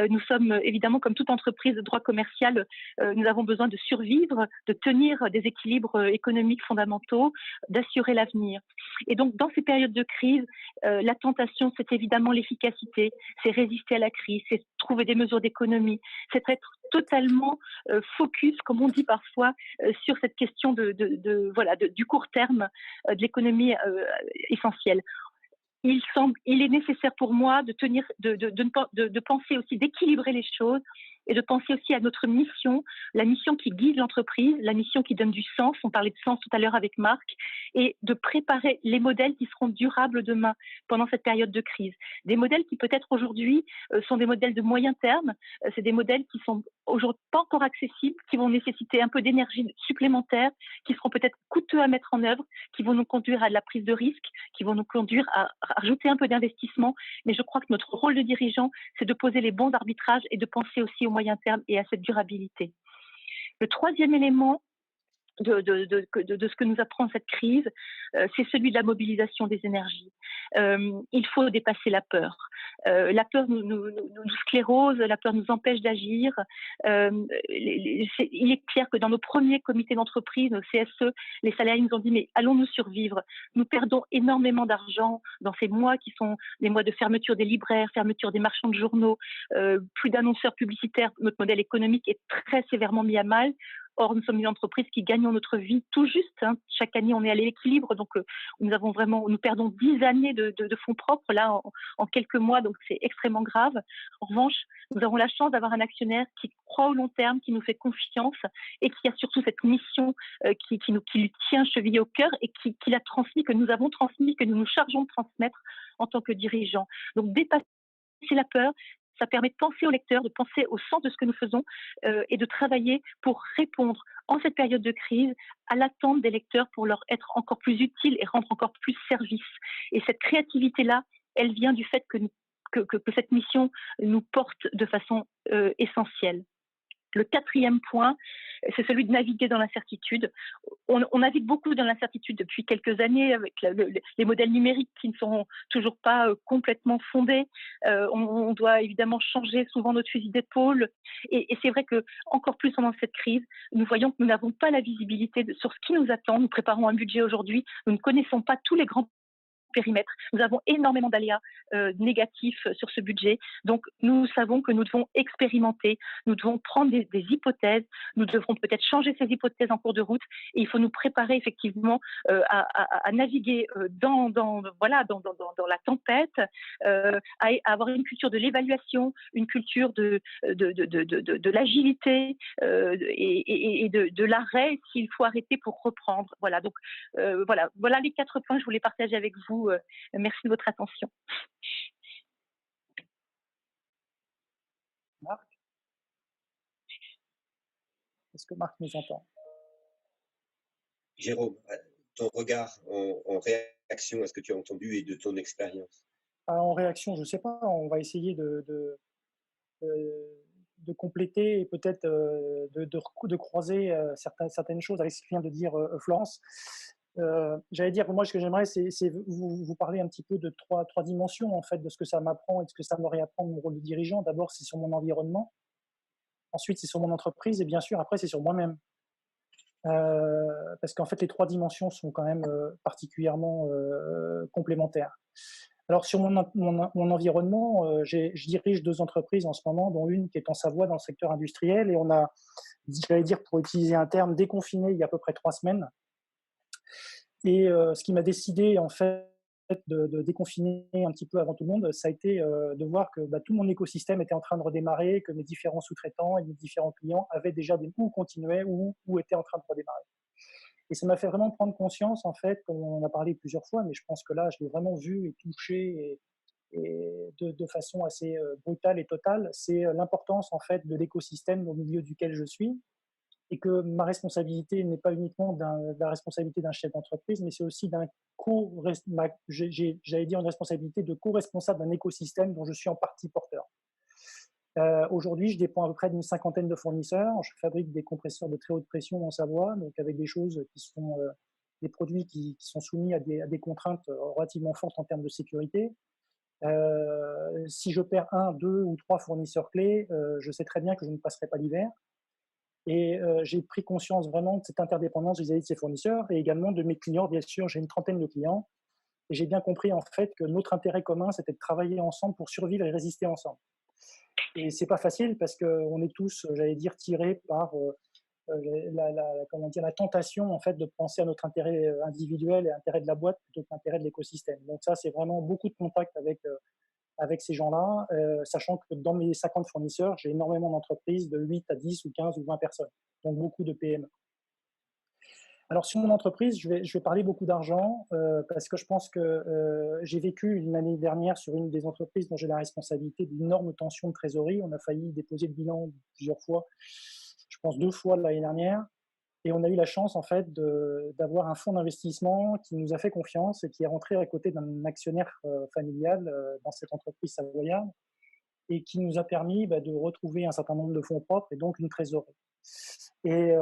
nous sommes évidemment, comme toute entreprise de droit commercial, nous avons besoin de survivre, de tenir des équilibres économiques fondamentaux, d'assurer l'avenir. Et donc dans ces périodes de crise, la tentation, c'est évidemment l'efficacité, c'est résister à la crise, c'est trouver des mesures d'économie, c'est être totalement focus, comme on dit parfois, sur cette question du court terme, de l'économie essentielle. Il est nécessaire pour moi de penser aussi, d'équilibrer les choses et de penser aussi à notre mission, la mission qui guide l'entreprise, la mission qui donne du sens. On parlait de sens tout à l'heure avec Marc, et de préparer les modèles qui seront durables demain, pendant cette période de crise. Des modèles qui peut-être aujourd'hui sont des modèles de moyen terme, c'est des modèles qui sont aujourd'hui pas encore accessibles, qui vont nécessiter un peu d'énergie supplémentaire, qui seront peut-être coûteux à mettre en œuvre, qui vont nous conduire à de la prise de risque, qui vont nous conduire à rajouter un peu d'investissement. Mais je crois que notre rôle de dirigeant, c'est de poser les bons arbitrages et de penser aussi au moyen terme et à cette durabilité. Le troisième élément de ce que nous apprend cette crise, c'est celui de la mobilisation des énergies. Il faut dépasser la peur. La peur nous sclérose, la peur nous empêche d'agir. Il est clair que dans nos premiers comités d'entreprise, nos CSE, les salariés nous ont dit, mais allons-nous survivre? Nous perdons énormément d'argent dans ces mois qui sont des mois de fermeture des libraires, fermeture des marchands de journaux, plus d'annonceurs publicitaires. Notre modèle économique est très sévèrement mis à mal. Or, nous sommes une entreprise qui gagnons notre vie tout juste. Chaque année, on est à l'équilibre. Donc, nous perdons 10 années de fonds propres là en quelques mois. Donc, c'est extrêmement grave. En revanche, nous avons la chance d'avoir un actionnaire qui croit au long terme, qui nous fait confiance et qui a surtout cette mission qui lui tient chevillée au cœur et qui l'a transmis, que nous avons transmis, que nous nous chargeons de transmettre en tant que dirigeants. Donc, dépasser la peur, ça permet de penser au lecteur, de penser au sens de ce que nous faisons et de travailler pour répondre en cette période de crise à l'attente des lecteurs pour leur être encore plus utile et rendre encore plus service. Et cette créativité-là, elle vient du fait que que cette mission nous porte de façon essentielle. Le quatrième point, c'est celui de naviguer dans l'incertitude. On navigue beaucoup dans l'incertitude depuis quelques années avec les modèles numériques qui ne sont toujours pas complètement fondés. On doit évidemment changer souvent notre fusil d'épaule. Et c'est vrai que encore plus pendant cette crise, nous voyons que nous n'avons pas la visibilité sur ce qui nous attend. Nous préparons un budget aujourd'hui. Nous ne connaissons pas tous les grands périmètre. Nous avons énormément d'aléas négatifs sur ce budget. Donc, nous savons que nous devons expérimenter, nous devons prendre des hypothèses, nous devrons peut-être changer ces hypothèses en cours de route et il faut nous préparer effectivement à naviguer dans la tempête, à avoir une culture de l'évaluation, une culture de l'agilité et de l'arrêt s'il faut arrêter pour reprendre. Voilà, donc voilà les 4 points que je voulais partager avec vous. Merci de votre attention. Marc ? Est-ce que Marc nous entend ? Jérôme, ton regard en réaction à ce que tu as entendu et de ton expérience. En réaction, je ne sais pas, on va essayer de compléter et peut-être de croiser certaines choses avec ce que vient de dire Florence. J'allais dire, moi, ce que j'aimerais, c'est vous parler un petit peu de trois dimensions, en fait, de ce que ça m'apprend et de ce que ça me réapprend mon rôle de dirigeant. D'abord, c'est sur mon environnement. Ensuite, c'est sur mon entreprise. Et bien sûr, après, c'est sur moi-même. Parce qu'en fait, les 3 dimensions sont quand même particulièrement complémentaires. Alors, sur mon environnement, je dirige 2 entreprises en ce moment, dont une qui est en Savoie dans le secteur industriel. Et on a, j'allais dire, pour utiliser un terme, déconfiné il y a à peu près 3 semaines. Et ce qui m'a décidé en fait de déconfiner un petit peu avant tout le monde, ça a été de voir que tout mon écosystème était en train de redémarrer, que mes différents sous-traitants et mes différents clients avaient déjà ou continuaient ou étaient en train de redémarrer. Et ça m'a fait vraiment prendre conscience, en fait, comme on en a parlé plusieurs fois, mais je pense que là, je l'ai vraiment vu et touché et de façon assez brutale et totale, c'est l'importance en fait de l'écosystème au milieu duquel je suis. Et que ma responsabilité n'est pas uniquement la responsabilité d'un chef d'entreprise, mais c'est aussi j'allais dire une responsabilité de co-responsable d'un écosystème dont je suis en partie porteur. Aujourd'hui, je dépends à peu près d'une 50aine de fournisseurs. Je fabrique des compresseurs de très haute pression en Savoie, donc avec des choses qui sont des produits qui sont soumis à des contraintes relativement fortes en termes de sécurité. Si je perds 1, 2 ou 3 fournisseurs clés, je sais très bien que je ne passerai pas l'hiver. Et j'ai pris conscience vraiment de cette interdépendance vis-à-vis de ces fournisseurs et également de mes clients. Bien sûr, j'ai une 30aine de clients et j'ai bien compris en fait que notre intérêt commun, c'était de travailler ensemble pour survivre et résister ensemble. Et c'est pas facile parce qu'on est tous, j'allais dire, tirés par la tentation en fait de penser à notre intérêt individuel et l'intérêt de la boîte plutôt que l'intérêt de l'écosystème. Donc ça, c'est vraiment beaucoup de contacts avec ces gens-là, sachant que dans mes 50 fournisseurs, j'ai énormément d'entreprises de 8 à 10 ou 15 ou 20 personnes, donc beaucoup de PME. Alors sur mon entreprise, je vais parler beaucoup d'argent parce que je pense que j'ai vécu l'année dernière sur une des entreprises dont j'ai la responsabilité d'une énorme tension de trésorerie. On a failli déposer le bilan plusieurs fois, je pense 2 fois l'année dernière. Et on a eu la chance, en fait, d'avoir un fonds d'investissement qui nous a fait confiance et qui est rentré à côté d'un actionnaire familial dans cette entreprise savoyarde et qui nous a permis de retrouver un certain nombre de fonds propres et donc une trésorerie. Et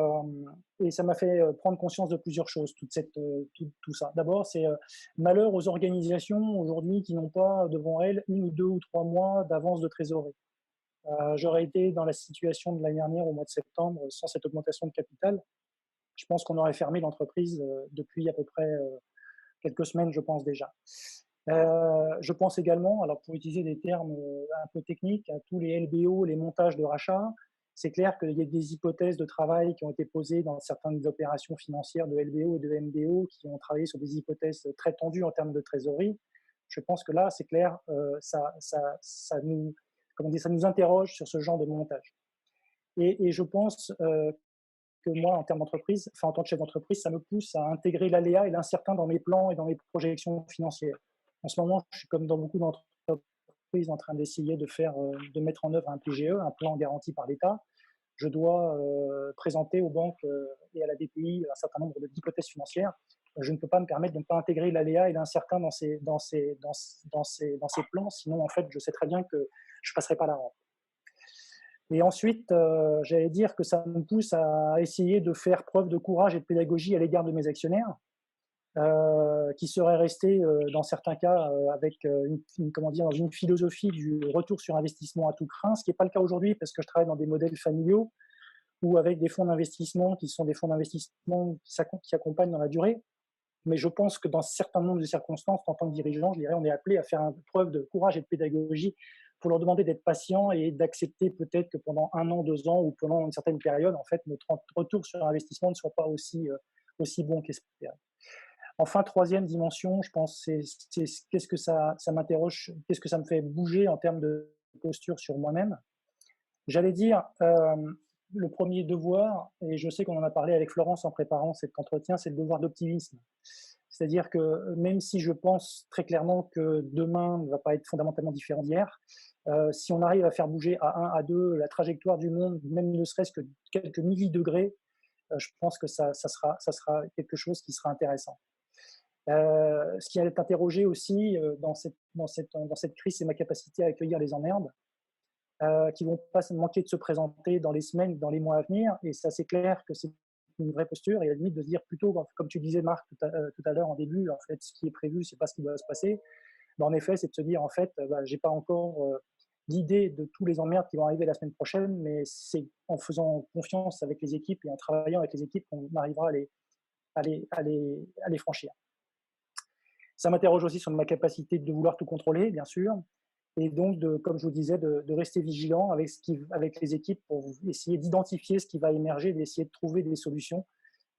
ça m'a fait prendre conscience de plusieurs choses, tout ça. D'abord, c'est malheur aux organisations aujourd'hui qui n'ont pas devant elles 1 ou 2 ou 3 mois d'avance de trésorerie. J'aurais été dans la situation de l'année dernière au mois de septembre sans cette augmentation de capital. Je pense qu'on aurait fermé l'entreprise depuis à peu près quelques semaines, je pense déjà. Je pense également, alors pour utiliser des termes un peu techniques, à tous les LBO, les montages de rachat. C'est clair qu'il y a des hypothèses de travail qui ont été posées dans certaines opérations financières de LBO et de MBO qui ont travaillé sur des hypothèses très tendues en termes de trésorerie. Je pense que là, c'est clair, ça nous interroge sur ce genre de montage. Et je pense que moi, en termes d'entreprise, en tant que chef d'entreprise, ça me pousse à intégrer l'aléa et l'incertain dans mes plans et dans mes projections financières. En ce moment, je suis comme dans beaucoup d'entreprises en train d'essayer de mettre en œuvre un PGE, un plan garanti par l'État. Je dois présenter aux banques et à la BPI un certain nombre d'hypothèses financières. je ne peux pas me permettre de ne pas intégrer l'aléa et l'incertain dans ces plans, sinon en fait je sais très bien que je ne passerai pas la rampe. Et ensuite, j'allais dire que ça me pousse à essayer de faire preuve de courage et de pédagogie à l'égard de mes actionnaires, qui seraient restés, dans certains cas, avec dans une philosophie du retour sur investissement à tout crin, ce qui n'est pas le cas aujourd'hui parce que je travaille dans des modèles familiaux ou avec des fonds d'investissement qui sont des fonds d'investissement qui accompagnent dans la durée. Mais je pense que dans un certain nombre de circonstances, en tant que dirigeant, je dirais, on est appelé à faire preuve de courage et de pédagogie pour leur demander d'être patient et d'accepter peut-être que pendant 1 an, 2 ans ou pendant une certaine période, en fait, notre retour sur investissement ne soit pas aussi bon qu'espéré. Enfin, troisième dimension, je pense, c'est qu'est-ce que ça m'interroge, qu'est-ce que ça me fait bouger en termes de posture sur moi-même. J'allais dire, le premier devoir, et je sais qu'on en a parlé avec Florence en préparant cet entretien, c'est le devoir d'optimisme. C'est-à-dire que même si je pense très clairement que demain ne va pas être fondamentalement différent d'hier, si on arrive à faire bouger à 1, à 2 la trajectoire du monde, même ne serait-ce que quelques millidegrés, je pense que ça sera quelque chose qui sera intéressant. Ce qui est interrogé aussi dans cette crise, c'est ma capacité à accueillir les emmerdes qui ne vont pas manquer de se présenter dans les semaines, dans les mois à venir. Et ça, c'est clair que c'est une vraie posture. Et à la limite de se dire plutôt, comme tu disais, Marc, tout à l'heure en début, en fait, ce qui est prévu, c'est pas ce qui doit se passer. Mais en effet, c'est de se dire, en fait, j'ai pas encore l'idée de tous les emmerdes qui vont arriver la semaine prochaine, mais c'est en faisant confiance avec les équipes et en travaillant avec les équipes qu'on arrivera à les franchir. Ça m'interroge aussi sur ma capacité de vouloir tout contrôler, bien sûr, et donc, comme je vous disais, de rester vigilant avec les équipes pour essayer d'identifier ce qui va émerger, d'essayer de trouver des solutions.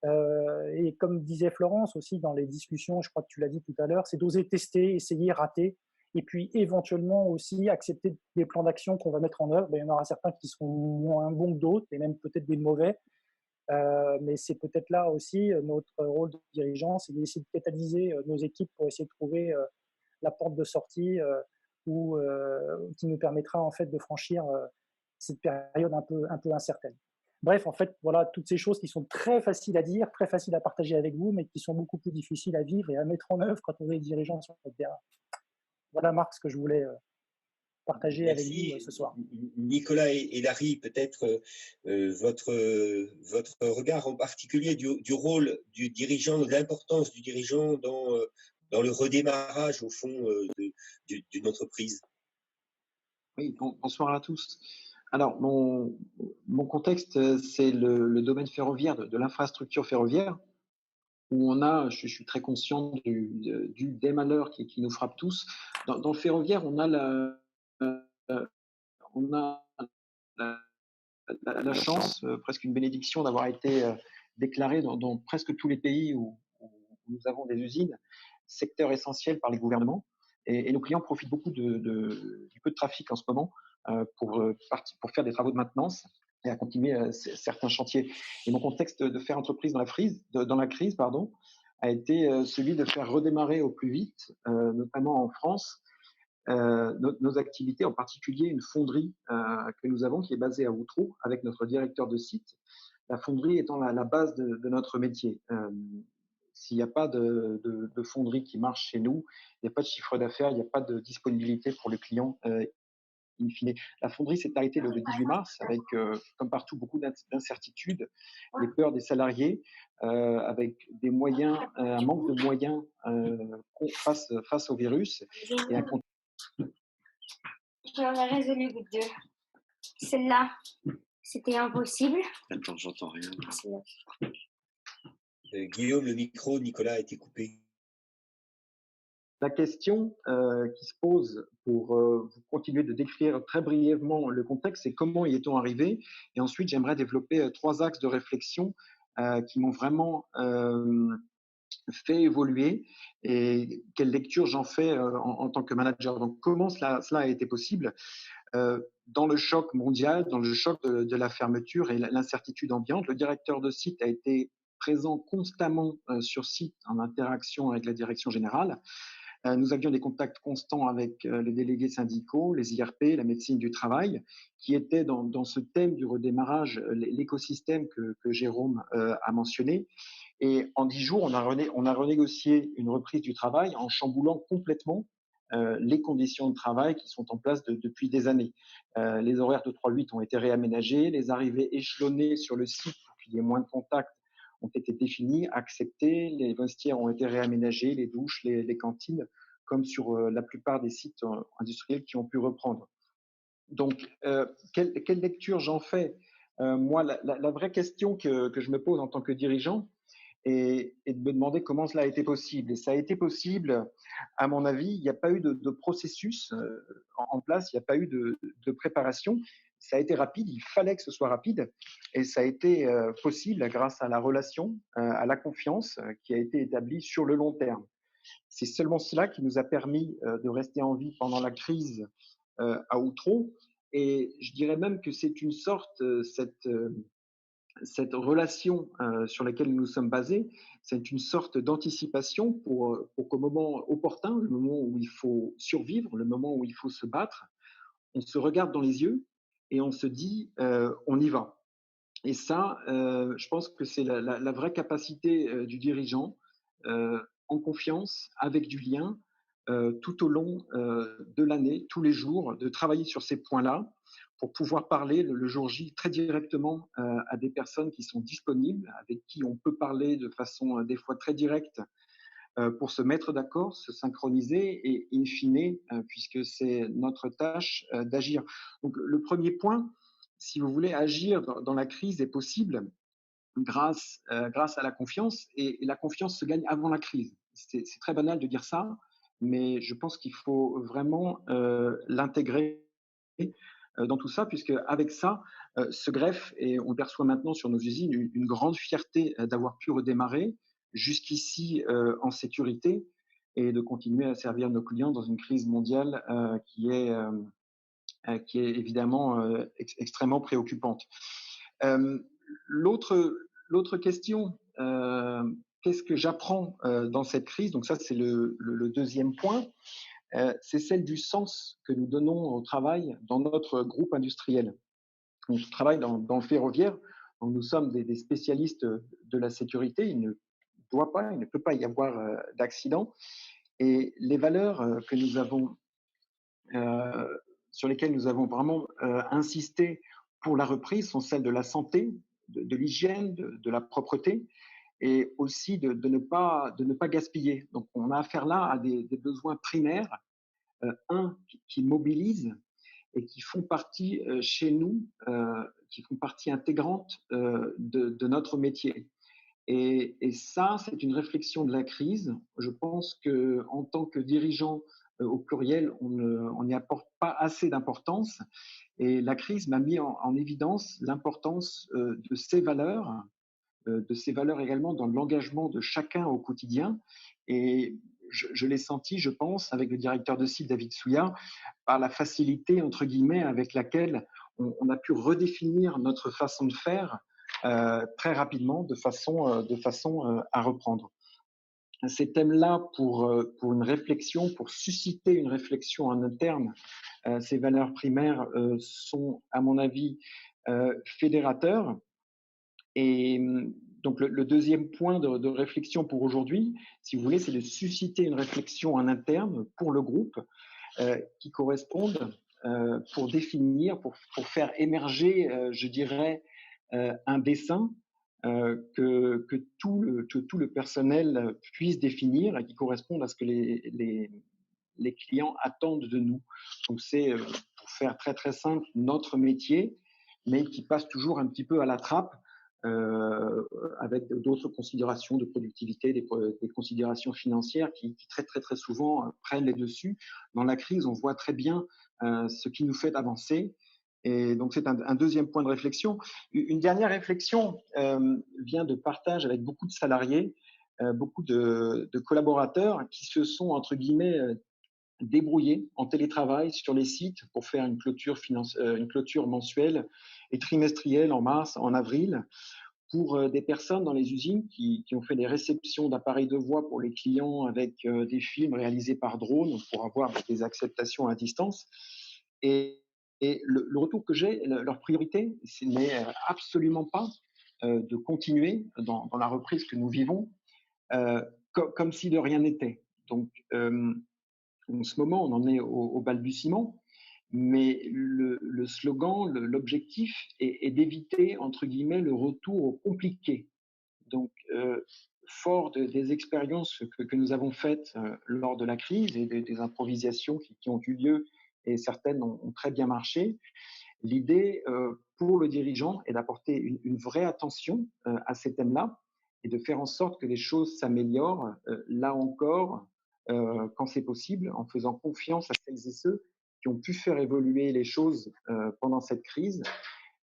Et comme disait Florence aussi dans les discussions, je crois que tu l'as dit tout à l'heure, c'est d'oser tester, essayer, rater, et puis éventuellement aussi accepter des plans d'action qu'on va mettre en œuvre. Il y en aura certains qui seront moins bons que d'autres, et même peut-être des mauvais. Mais c'est peut-être là aussi notre rôle de dirigeant, c'est d'essayer de catalyser nos équipes pour essayer de trouver la porte de sortie qui nous permettra en fait de franchir cette période un peu incertaine. Bref, en fait, voilà toutes ces choses qui sont très faciles à dire, très faciles à partager avec vous, mais qui sont beaucoup plus difficiles à vivre et à mettre en œuvre quand on est dirigeant sur le terrain. Voilà, Marc, ce que je voulais partager Merci. avec vous ce soir. Nicolas et Larry, peut-être votre regard en particulier du rôle du dirigeant, de l'importance du dirigeant dans le redémarrage, au fond, d'une entreprise. Oui, bonsoir à tous. Alors, mon contexte, c'est le domaine ferroviaire, de l'infrastructure ferroviaire, où je suis très conscient des malheurs qui nous frappent tous. Dans le ferroviaire, on a la chance, presque une bénédiction, d'avoir été déclaré dans presque tous les pays où nous avons des usines, secteur essentiel par les gouvernements. Et nos clients profitent beaucoup du peu de trafic en ce moment pour faire des travaux de maintenance et à continuer certains chantiers. Et mon contexte de faire entreprise dans la crise, a été celui de faire redémarrer au plus vite, notamment en France, nos activités, en particulier une fonderie que nous avons qui est basée à Outreau avec notre directeur de site. La fonderie étant la base de notre métier. S'il n'y a pas de fonderie qui marche chez nous, il n'y a pas de chiffre d'affaires, il n'y a pas de disponibilité pour le client in fine. La fonderie s'est arrêtée le 18 mars avec, comme partout, beaucoup d'incertitudes, les peurs des salariés, avec des moyens, un manque de moyens face au virus. Et J'en ai résolu deux. Celle-là, c'était impossible. Attends, j'entends rien. Guillaume, le micro, Nicolas a été coupé. La question qui se pose pour vous continuer de décrire très brièvement le contexte, c'est comment y est-on arrivé? Et ensuite, j'aimerais développer 3 axes de réflexion qui m'ont vraiment fait évoluer et quelle lecture j'en fais en tant que manager. Donc, comment cela a été possible dans le choc mondial, dans le choc de la fermeture et l'incertitude ambiante? Le directeur de site a été présent constamment sur site en interaction avec la direction générale. Nous avions des contacts constants avec les délégués syndicaux, les IRP, la médecine du travail, qui étaient dans ce thème du redémarrage, l'écosystème que Jérôme a mentionné. Et en 10 jours, on a renégocié une reprise du travail en chamboulant complètement les conditions de travail qui sont en place depuis des années. Les horaires de 3-8 ont été réaménagés, les arrivées échelonnées sur le site pour qu'il y ait moins de contacts ont été définis, acceptés, les vestiaires ont été réaménagés, les douches, les cantines, comme sur la plupart des sites industriels qui ont pu reprendre. Donc, quelle lecture j'en fais? Moi, la vraie question que je me pose en tant que dirigeant est de me demander comment cela a été possible. Et ça a été possible, à mon avis, il n'y a pas eu de processus en place, il n'y a pas eu de préparation. Ça a été rapide, il fallait que ce soit rapide, et ça a été possible grâce à la relation, à la confiance qui a été établie sur le long terme. C'est seulement cela qui nous a permis de rester en vie pendant la crise à Outreau, et je dirais même que c'est une sorte, cette relation sur laquelle nous sommes basés, c'est une sorte d'anticipation pour qu'au moment opportun, le moment où il faut survivre, le moment où il faut se battre, on se regarde dans les yeux et on se dit on y va. Et ça, je pense que c'est la vraie capacité du dirigeant, en confiance, avec du lien, tout au long de l'année, tous les jours, de travailler sur ces points-là pour pouvoir parler le jour J très directement à des personnes qui sont disponibles, avec qui on peut parler de façon des fois très directe pour se mettre d'accord, se synchroniser et, in fine, puisque c'est notre tâche, d'agir. Donc, le premier point, si vous voulez, agir dans la crise est possible grâce à la confiance, et la confiance se gagne avant la crise. C'est très banal de dire ça, mais je pense qu'il faut vraiment l'intégrer dans tout ça, puisque avec ça se greffe, et on perçoit maintenant sur nos usines une grande fierté d'avoir pu redémarrer jusqu'ici en sécurité et de continuer à servir nos clients dans une crise mondiale qui est évidemment extrêmement préoccupante. L'autre question, qu'est-ce que j'apprends dans cette crise? Donc ça, c'est le deuxième point. C'est celle du sens que nous donnons au travail dans notre groupe industriel. On travaille dans le ferroviaire, donc nous sommes des spécialistes de la sécurité. Il ne peut pas y avoir d'accident. Et les valeurs que nous avons, sur lesquelles nous avons vraiment insisté pour la reprise sont celles de la santé, de l'hygiène, de la propreté, et aussi de ne pas gaspiller. Donc on a affaire là à des besoins primaires, qui mobilisent et qui font partie chez nous, qui font partie intégrante de notre métier. Et ça, c'est une réflexion de la crise. Je pense qu'en tant que dirigeant au pluriel, on n'y apporte pas assez d'importance. Et la crise m'a mis en évidence l'importance de ces valeurs également dans l'engagement de chacun au quotidien. Et je l'ai senti, je pense, avec le directeur de site, David Souya, par la facilité, entre guillemets, avec laquelle on a pu redéfinir notre façon de faire très rapidement, de façon à reprendre. Ces thèmes-là, pour une réflexion, pour susciter une réflexion en interne, ces valeurs primaires sont, à mon avis, fédérateurs. Et donc, le deuxième point de réflexion pour aujourd'hui, si vous voulez, c'est de susciter une réflexion en interne pour le groupe qui corresponde pour définir, pour faire émerger, je dirais, un dessin que tout le personnel puisse définir et qui corresponde à ce que les clients attendent de nous. Donc, c'est, pour faire très, très simple, notre métier, mais qui passe toujours un petit peu à la trappe avec d'autres considérations de productivité, des considérations financières qui très, très, très souvent prennent les dessus. Dans la crise, on voit très bien ce qui nous fait avancer. Et donc, c'est un deuxième point de réflexion. Une dernière réflexion vient de partage avec beaucoup de salariés, beaucoup de collaborateurs qui se sont, entre guillemets, débrouillés en télétravail sur les sites pour faire une clôture mensuelle et trimestrielle en mars, en avril, pour des personnes dans les usines qui ont fait des réceptions d'appareils de voix pour les clients avec des films réalisés par drone pour avoir des acceptations à distance. Et le retour que j'ai, leur priorité, ce n'est absolument pas de continuer dans la reprise que nous vivons comme si de rien n'était. Donc, en ce moment, on en est au balbutiement. Mais le slogan, l'objectif est d'éviter, entre guillemets, le retour au compliqué. Donc, fort des expériences que nous avons faites lors de la crise et des improvisations qui ont eu lieu, et certaines ont très bien marché, l'idée pour le dirigeant est d'apporter une vraie attention à ces thèmes-là et de faire en sorte que les choses s'améliorent, là encore, quand c'est possible, en faisant confiance à celles et ceux qui ont pu faire évoluer les choses pendant cette crise.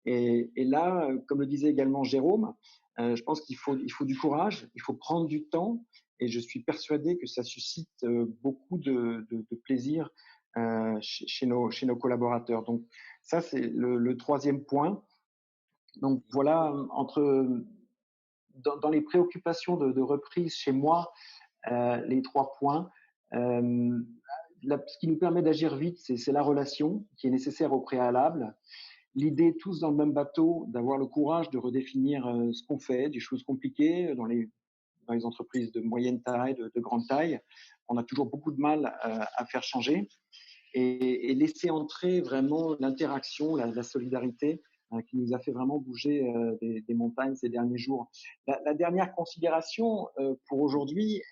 Et là, comme le disait également Jérôme, je pense qu'il faut du courage, il faut prendre du temps, et je suis persuadé que ça suscite beaucoup de plaisir chez nos collaborateurs. Donc ça, c'est le troisième point. Donc voilà, dans les préoccupations de reprise chez moi, les 3 points. Ce qui nous permet d'agir vite, c'est la relation qui est nécessaire au préalable. L'idée, tous dans le même bateau, d'avoir le courage de redéfinir ce qu'on fait, des choses compliquées dans les entreprises de moyenne taille, de grande taille. On a toujours beaucoup de mal à faire changer et laisser entrer vraiment l'interaction, la solidarité qui nous a fait vraiment bouger des montagnes ces derniers jours. La dernière considération pour aujourd'hui,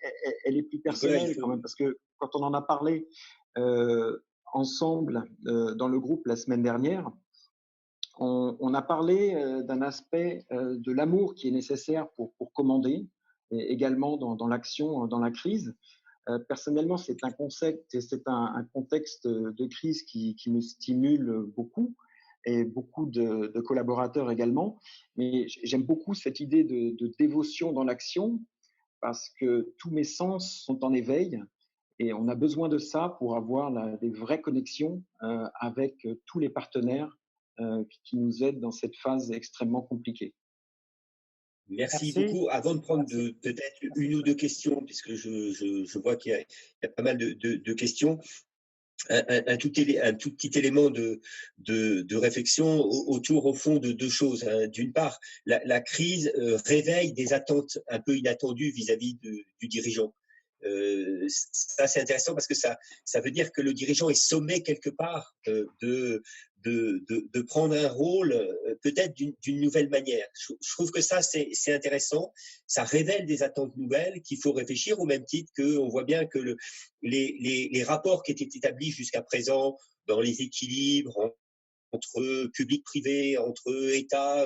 elle est plus personnelle quand même, parce que quand on en a parlé ensemble dans le groupe la semaine dernière, on a parlé d'un aspect de l'amour qui est nécessaire pour commander, et également dans l'action, dans la crise. Personnellement, c'est un concept et c'est un contexte de crise qui me stimule beaucoup, et beaucoup de collaborateurs également. Mais j'aime beaucoup cette idée de dévotion dans l'action, parce que tous mes sens sont en éveil, et on a besoin de ça pour avoir des vraies connexions avec tous les partenaires qui nous aident dans cette phase extrêmement compliquée. Merci beaucoup. Avant de prendre peut-être une ou deux questions, puisque je vois qu'il y a pas mal de questions, un tout petit élément de réflexion autour, au fond, de 2 choses. D'une part, la crise réveille des attentes un peu inattendues vis-à-vis du dirigeant. Ça, c'est intéressant parce que ça veut dire que le dirigeant est sommé quelque part de prendre un rôle peut-être d'une nouvelle manière. Je trouve que ça, c'est intéressant. Ça révèle des attentes nouvelles qu'il faut réfléchir, au même titre qu'on voit bien que les rapports qui étaient établis jusqu'à présent dans les équilibres entre public-privé, entre État,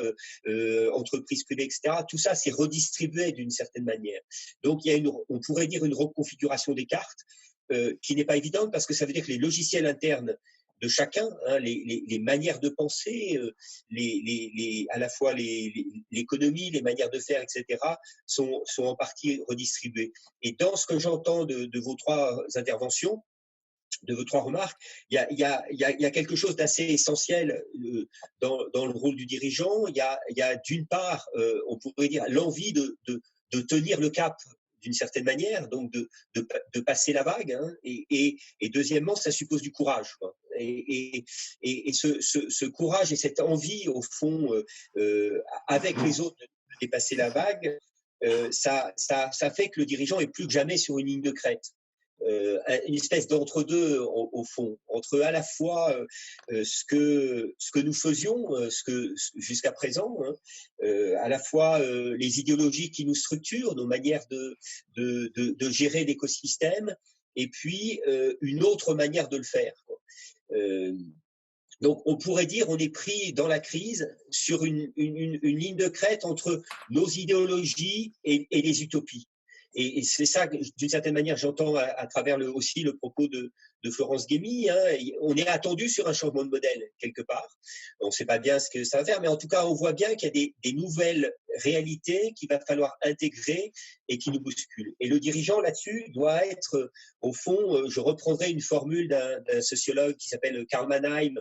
entreprises privées, etc. Tout ça, c'est redistribué d'une certaine manière. Donc, il y a on pourrait dire une reconfiguration des cartes qui n'est pas évidente, parce que ça veut dire que les logiciels internes de chacun, les manières de penser, à la fois l'économie, les manières de faire, etc., sont en partie redistribuées. Et dans ce que j'entends de vos 3 interventions, de vos 3 remarques, il y a quelque chose d'assez essentiel dans le rôle du dirigeant. Il y a d'une part, on pourrait dire, l'envie de tenir le cap d'une certaine manière, donc de passer la vague, hein, et deuxièmement, ça suppose du courage, quoi. Et ce courage et cette envie, au fond, avec les autres, de dépasser la vague, ça fait que le dirigeant est plus que jamais sur une ligne de crête. Une espèce d'entre-deux au fond, entre à la fois ce que nous faisions jusqu'à présent, hein, à la fois les idéologies qui nous structurent, nos manières de gérer l'écosystème, et puis une autre manière de le faire, quoi. Donc, on pourrait dire on est pris dans la crise sur une ligne de crête entre nos idéologies et les utopies. Et c'est ça, d'une certaine manière, j'entends à travers aussi le propos de Florence Guémy. Hein, on est attendu sur un changement de modèle, quelque part. On ne sait pas bien ce que ça va faire, mais en tout cas, on voit bien qu'il y a des nouvelles réalités qu'il va falloir intégrer et qui nous bousculent. Et le dirigeant, là-dessus, doit être, au fond, je reprendrai une formule d'un sociologue qui s'appelle Karl Mannheim,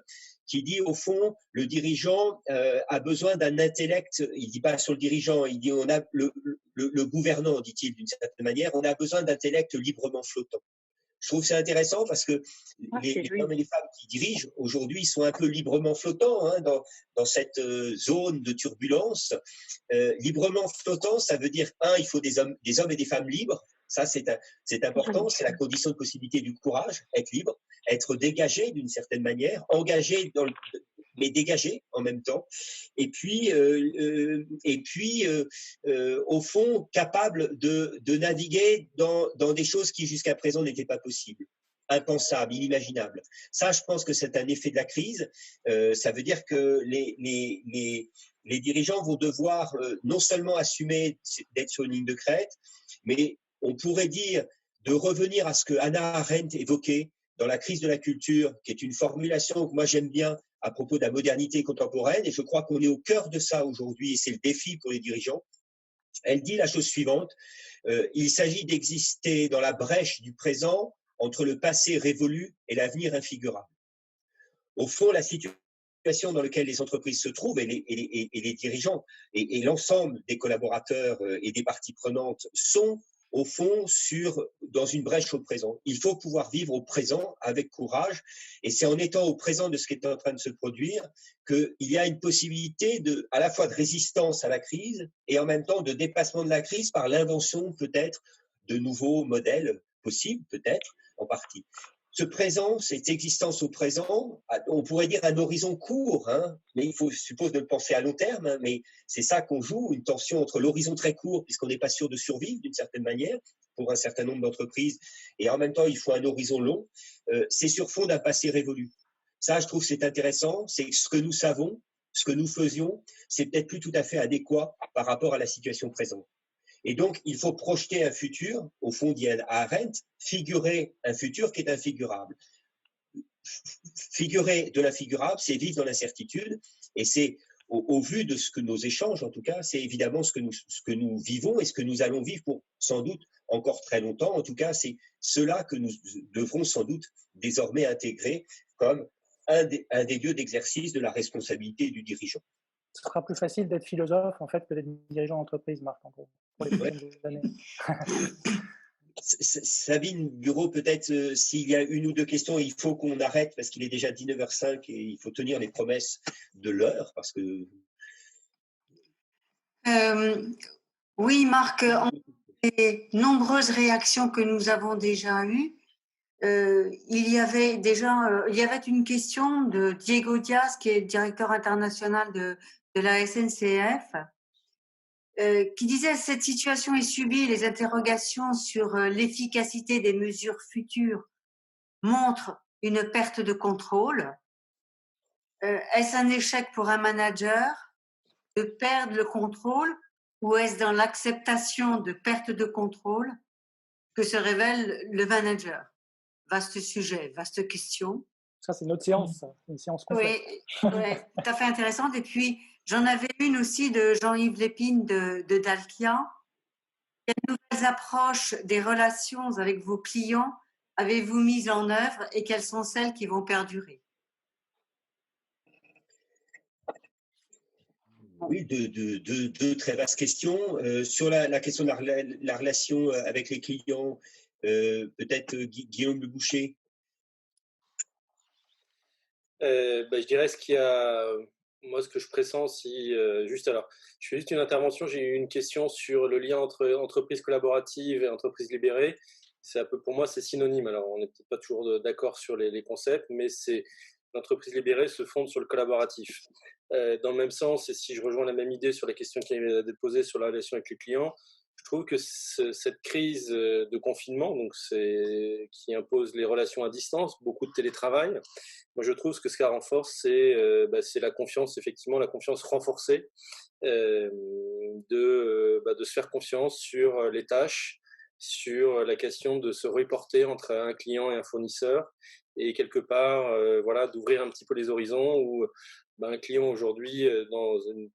qui dit au fond, le dirigeant a besoin d'un intellect, il dit pas sur le dirigeant, il dit on a le gouvernant, dit-il d'une certaine manière, on a besoin d'intellect librement flottant. Je trouve que c'est intéressant parce que les hommes et les femmes qui dirigent aujourd'hui sont un peu librement flottants hein, dans cette zone de turbulence. Librement flottant, ça veut dire, il faut des hommes et des femmes libres. Ça, c'est important, c'est la condition de possibilité du courage, être libre, être dégagé d'une certaine manière, engagé mais dégagé en même temps, et puis au fond capable de naviguer dans des choses qui jusqu'à présent n'étaient pas possibles, impensables, inimaginables. Ça, je pense que c'est un effet de la crise. Ça veut dire que les dirigeants vont devoir non seulement assumer d'être sur une ligne de crête, mais on pourrait dire de revenir à ce que Hannah Arendt évoquait dans La crise de la culture, qui est une formulation que moi j'aime bien à propos de la modernité contemporaine, et je crois qu'on est au cœur de ça aujourd'hui, et c'est le défi pour les dirigeants. Elle dit la chose suivante, il s'agit d'exister dans la brèche du présent entre le passé révolu et l'avenir infigurable. Au fond, la situation dans laquelle les entreprises se trouvent et les dirigeants et l'ensemble des collaborateurs et des parties prenantes sont au fond dans une brèche au présent. Il faut pouvoir vivre au présent avec courage, et c'est en étant au présent de ce qui est en train de se produire qu'il y a une possibilité à la fois de résistance à la crise et en même temps de dépassement de la crise par l'invention peut-être de nouveaux modèles possibles, peut-être en partie. Ce présent, cette existence au présent, on pourrait dire un horizon court, hein, mais il faut suppose de le penser à long terme, hein, mais c'est ça qu'on joue, une tension entre l'horizon très court, puisqu'on n'est pas sûr de survivre d'une certaine manière pour un certain nombre d'entreprises, et en même temps il faut un horizon long, c'est sur fond d'un passé révolu. Ça, je trouve c'est intéressant, c'est ce que nous savons, ce que nous faisions, c'est peut-être plus tout à fait adéquat par rapport à la situation présente. Et donc, il faut projeter un futur, au fond, dit Arendt, figurer un futur qui est infigurable. Figurer de l'infigurable, c'est vivre dans l'incertitude, et c'est, au vu de ce que nos échanges, en tout cas, c'est évidemment ce que nous vivons et ce que nous allons vivre pour sans doute encore très longtemps. En tout cas, c'est cela que nous devrons sans doute désormais intégrer comme un des lieux d'exercice de la responsabilité du dirigeant. Ce sera plus facile d'être philosophe en fait que d'être dirigeant d'entreprise, Marc, en gros, pour les prochaines années. Sabine Bureau, peut-être s'il y a une ou deux questions, il faut qu'on arrête parce qu'il est déjà 19h05 et il faut tenir les promesses de l'heure parce que. Oui, Marc, entre les nombreuses réactions que nous avons déjà eues, il y avait une question de Diego Diaz, qui est directeur international de la SNCF, qui disait « Cette situation est subie, les interrogations sur l'efficacité des mesures futures montrent une perte de contrôle. Est-ce un échec pour un manager de perdre le contrôle ou est-ce dans l'acceptation de perte de contrôle que se révèle le manager ?» Vaste sujet, vaste question. Ça, c'est notre séance, ça. Une séance complète. Oui, ouais, tout à fait intéressante. Et puis, j'en avais une aussi de Jean-Yves Lépine de Dalkia. Quelles nouvelles approches des relations avec vos clients avez-vous mises en œuvre et quelles sont celles qui vont perdurer? Oui, deux très vastes questions. Sur la question de la relation avec les clients, peut-être Guillaume Le Boucher. Je dirais ce qu'il y a, moi ce que je pressens, si alors, je fais juste une intervention, j'ai eu une question sur le lien entre entreprise collaborative et entreprise libérée. C'est un peu, pour moi, c'est synonyme. Alors, on n'est peut-être pas toujours d'accord sur les concepts, mais c'est l'entreprise libérée se fonde sur le collaboratif. Dans le même sens, et si je rejoins la même idée sur la question qui est posée sur la relation avec les clients, je trouve que cette crise de confinement, donc qui impose les relations à distance, beaucoup de télétravail, moi je trouve que ce qu'elle renforce, c'est la confiance, effectivement, la confiance renforcée, de se faire confiance sur les tâches, sur la question de se reporter entre un client et un fournisseur, et quelque part, d'ouvrir un petit peu les horizons où un client aujourd'hui, dans une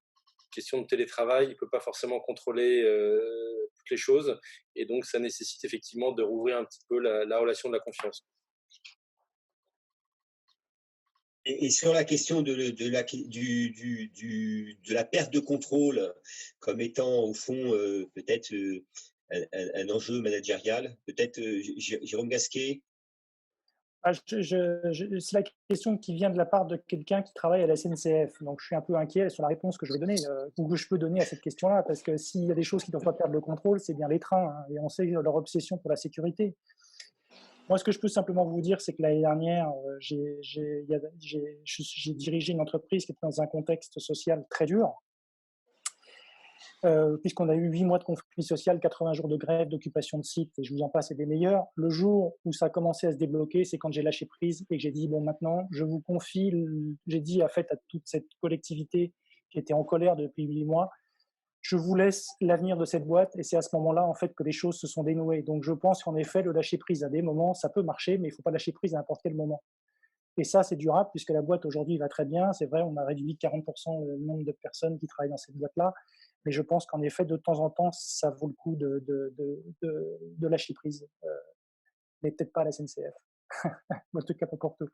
question de télétravail, il ne peut pas forcément contrôler toutes les choses, et donc ça nécessite effectivement de rouvrir un petit peu la relation de la confiance. Et sur la question de la perte de contrôle comme étant au fond peut-être un enjeu managérial, peut-être Jérôme Gasquet. C'est la question qui vient de la part de quelqu'un qui travaille à la SNCF. Donc, je suis un peu inquiet sur la réponse que je vais donner ou que je peux donner à cette question-là, parce que s'il y a des choses qui ne doivent pas perdre le contrôle, c'est bien les trains, hein, et on sait leur obsession pour la sécurité. Moi, ce que je peux simplement vous dire, c'est que l'année dernière, j'ai dirigé une entreprise qui était dans un contexte social très dur, puisqu'on a eu 8 mois de conflit social, 80 jours de grève, d'occupation de site, et je vous en passe, et des meilleurs. Le jour où ça a commencé à se débloquer, c'est quand j'ai lâché prise et que j'ai dit, bon, maintenant, je vous confie, j'ai dit à toute cette collectivité qui était en colère depuis 8 mois, je vous laisse l'avenir de cette boîte, et c'est à ce moment-là, en fait, que les choses se sont dénouées. Donc, je pense qu'en effet, le lâcher prise à des moments, ça peut marcher, mais il ne faut pas lâcher prise à n'importe quel moment. Et ça, c'est durable, puisque la boîte aujourd'hui va très bien. C'est vrai, on a réduit de 40% le nombre de personnes qui travaillent dans cette boîte-là. Mais je pense qu'en effet, de temps en temps, ça vaut le coup de lâcher prise. Mais peut-être pas à la SNCF. En tout cas, pas pour tout.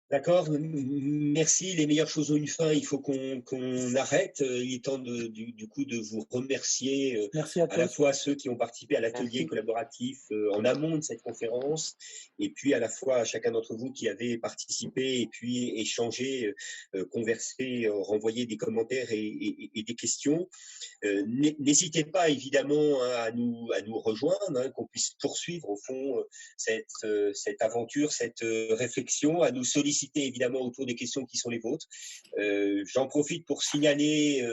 D'accord, merci. Les meilleures choses ont une fin, il faut qu'on arrête. Il est temps du coup de vous remercier à la fois ceux qui ont participé à l'atelier collaboratif en amont de cette conférence, et puis à la fois à chacun d'entre vous qui avez participé et puis échangé, conversé, renvoyé des commentaires et des questions. N'hésitez pas évidemment à nous rejoindre, hein, qu'on puisse poursuivre au fond cette aventure, cette réflexion, à nous solliciter évidemment autour des questions qui sont les vôtres. J'en profite pour signaler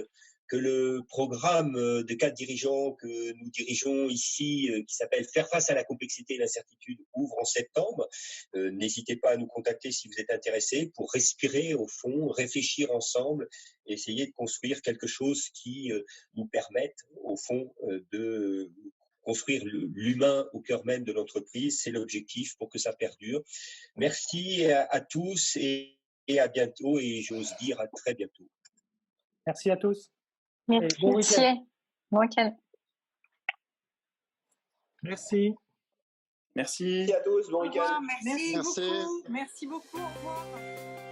que le programme de 4 dirigeants que nous dirigeons ici, qui s'appelle « Faire face à la complexité et l'incertitude », ouvre en septembre. N'hésitez pas à nous contacter si vous êtes intéressés pour respirer au fond, réfléchir ensemble, essayer de construire quelque chose qui nous permette au fond de construire l'humain au cœur même de l'entreprise. C'est l'objectif pour que ça perdure. Merci à tous et à bientôt, et j'ose dire à très bientôt. Merci à tous. Merci. Bon week-end. Bon week-end. Merci. Merci à tous, bon week-end. Merci beaucoup. Merci beaucoup. Au revoir.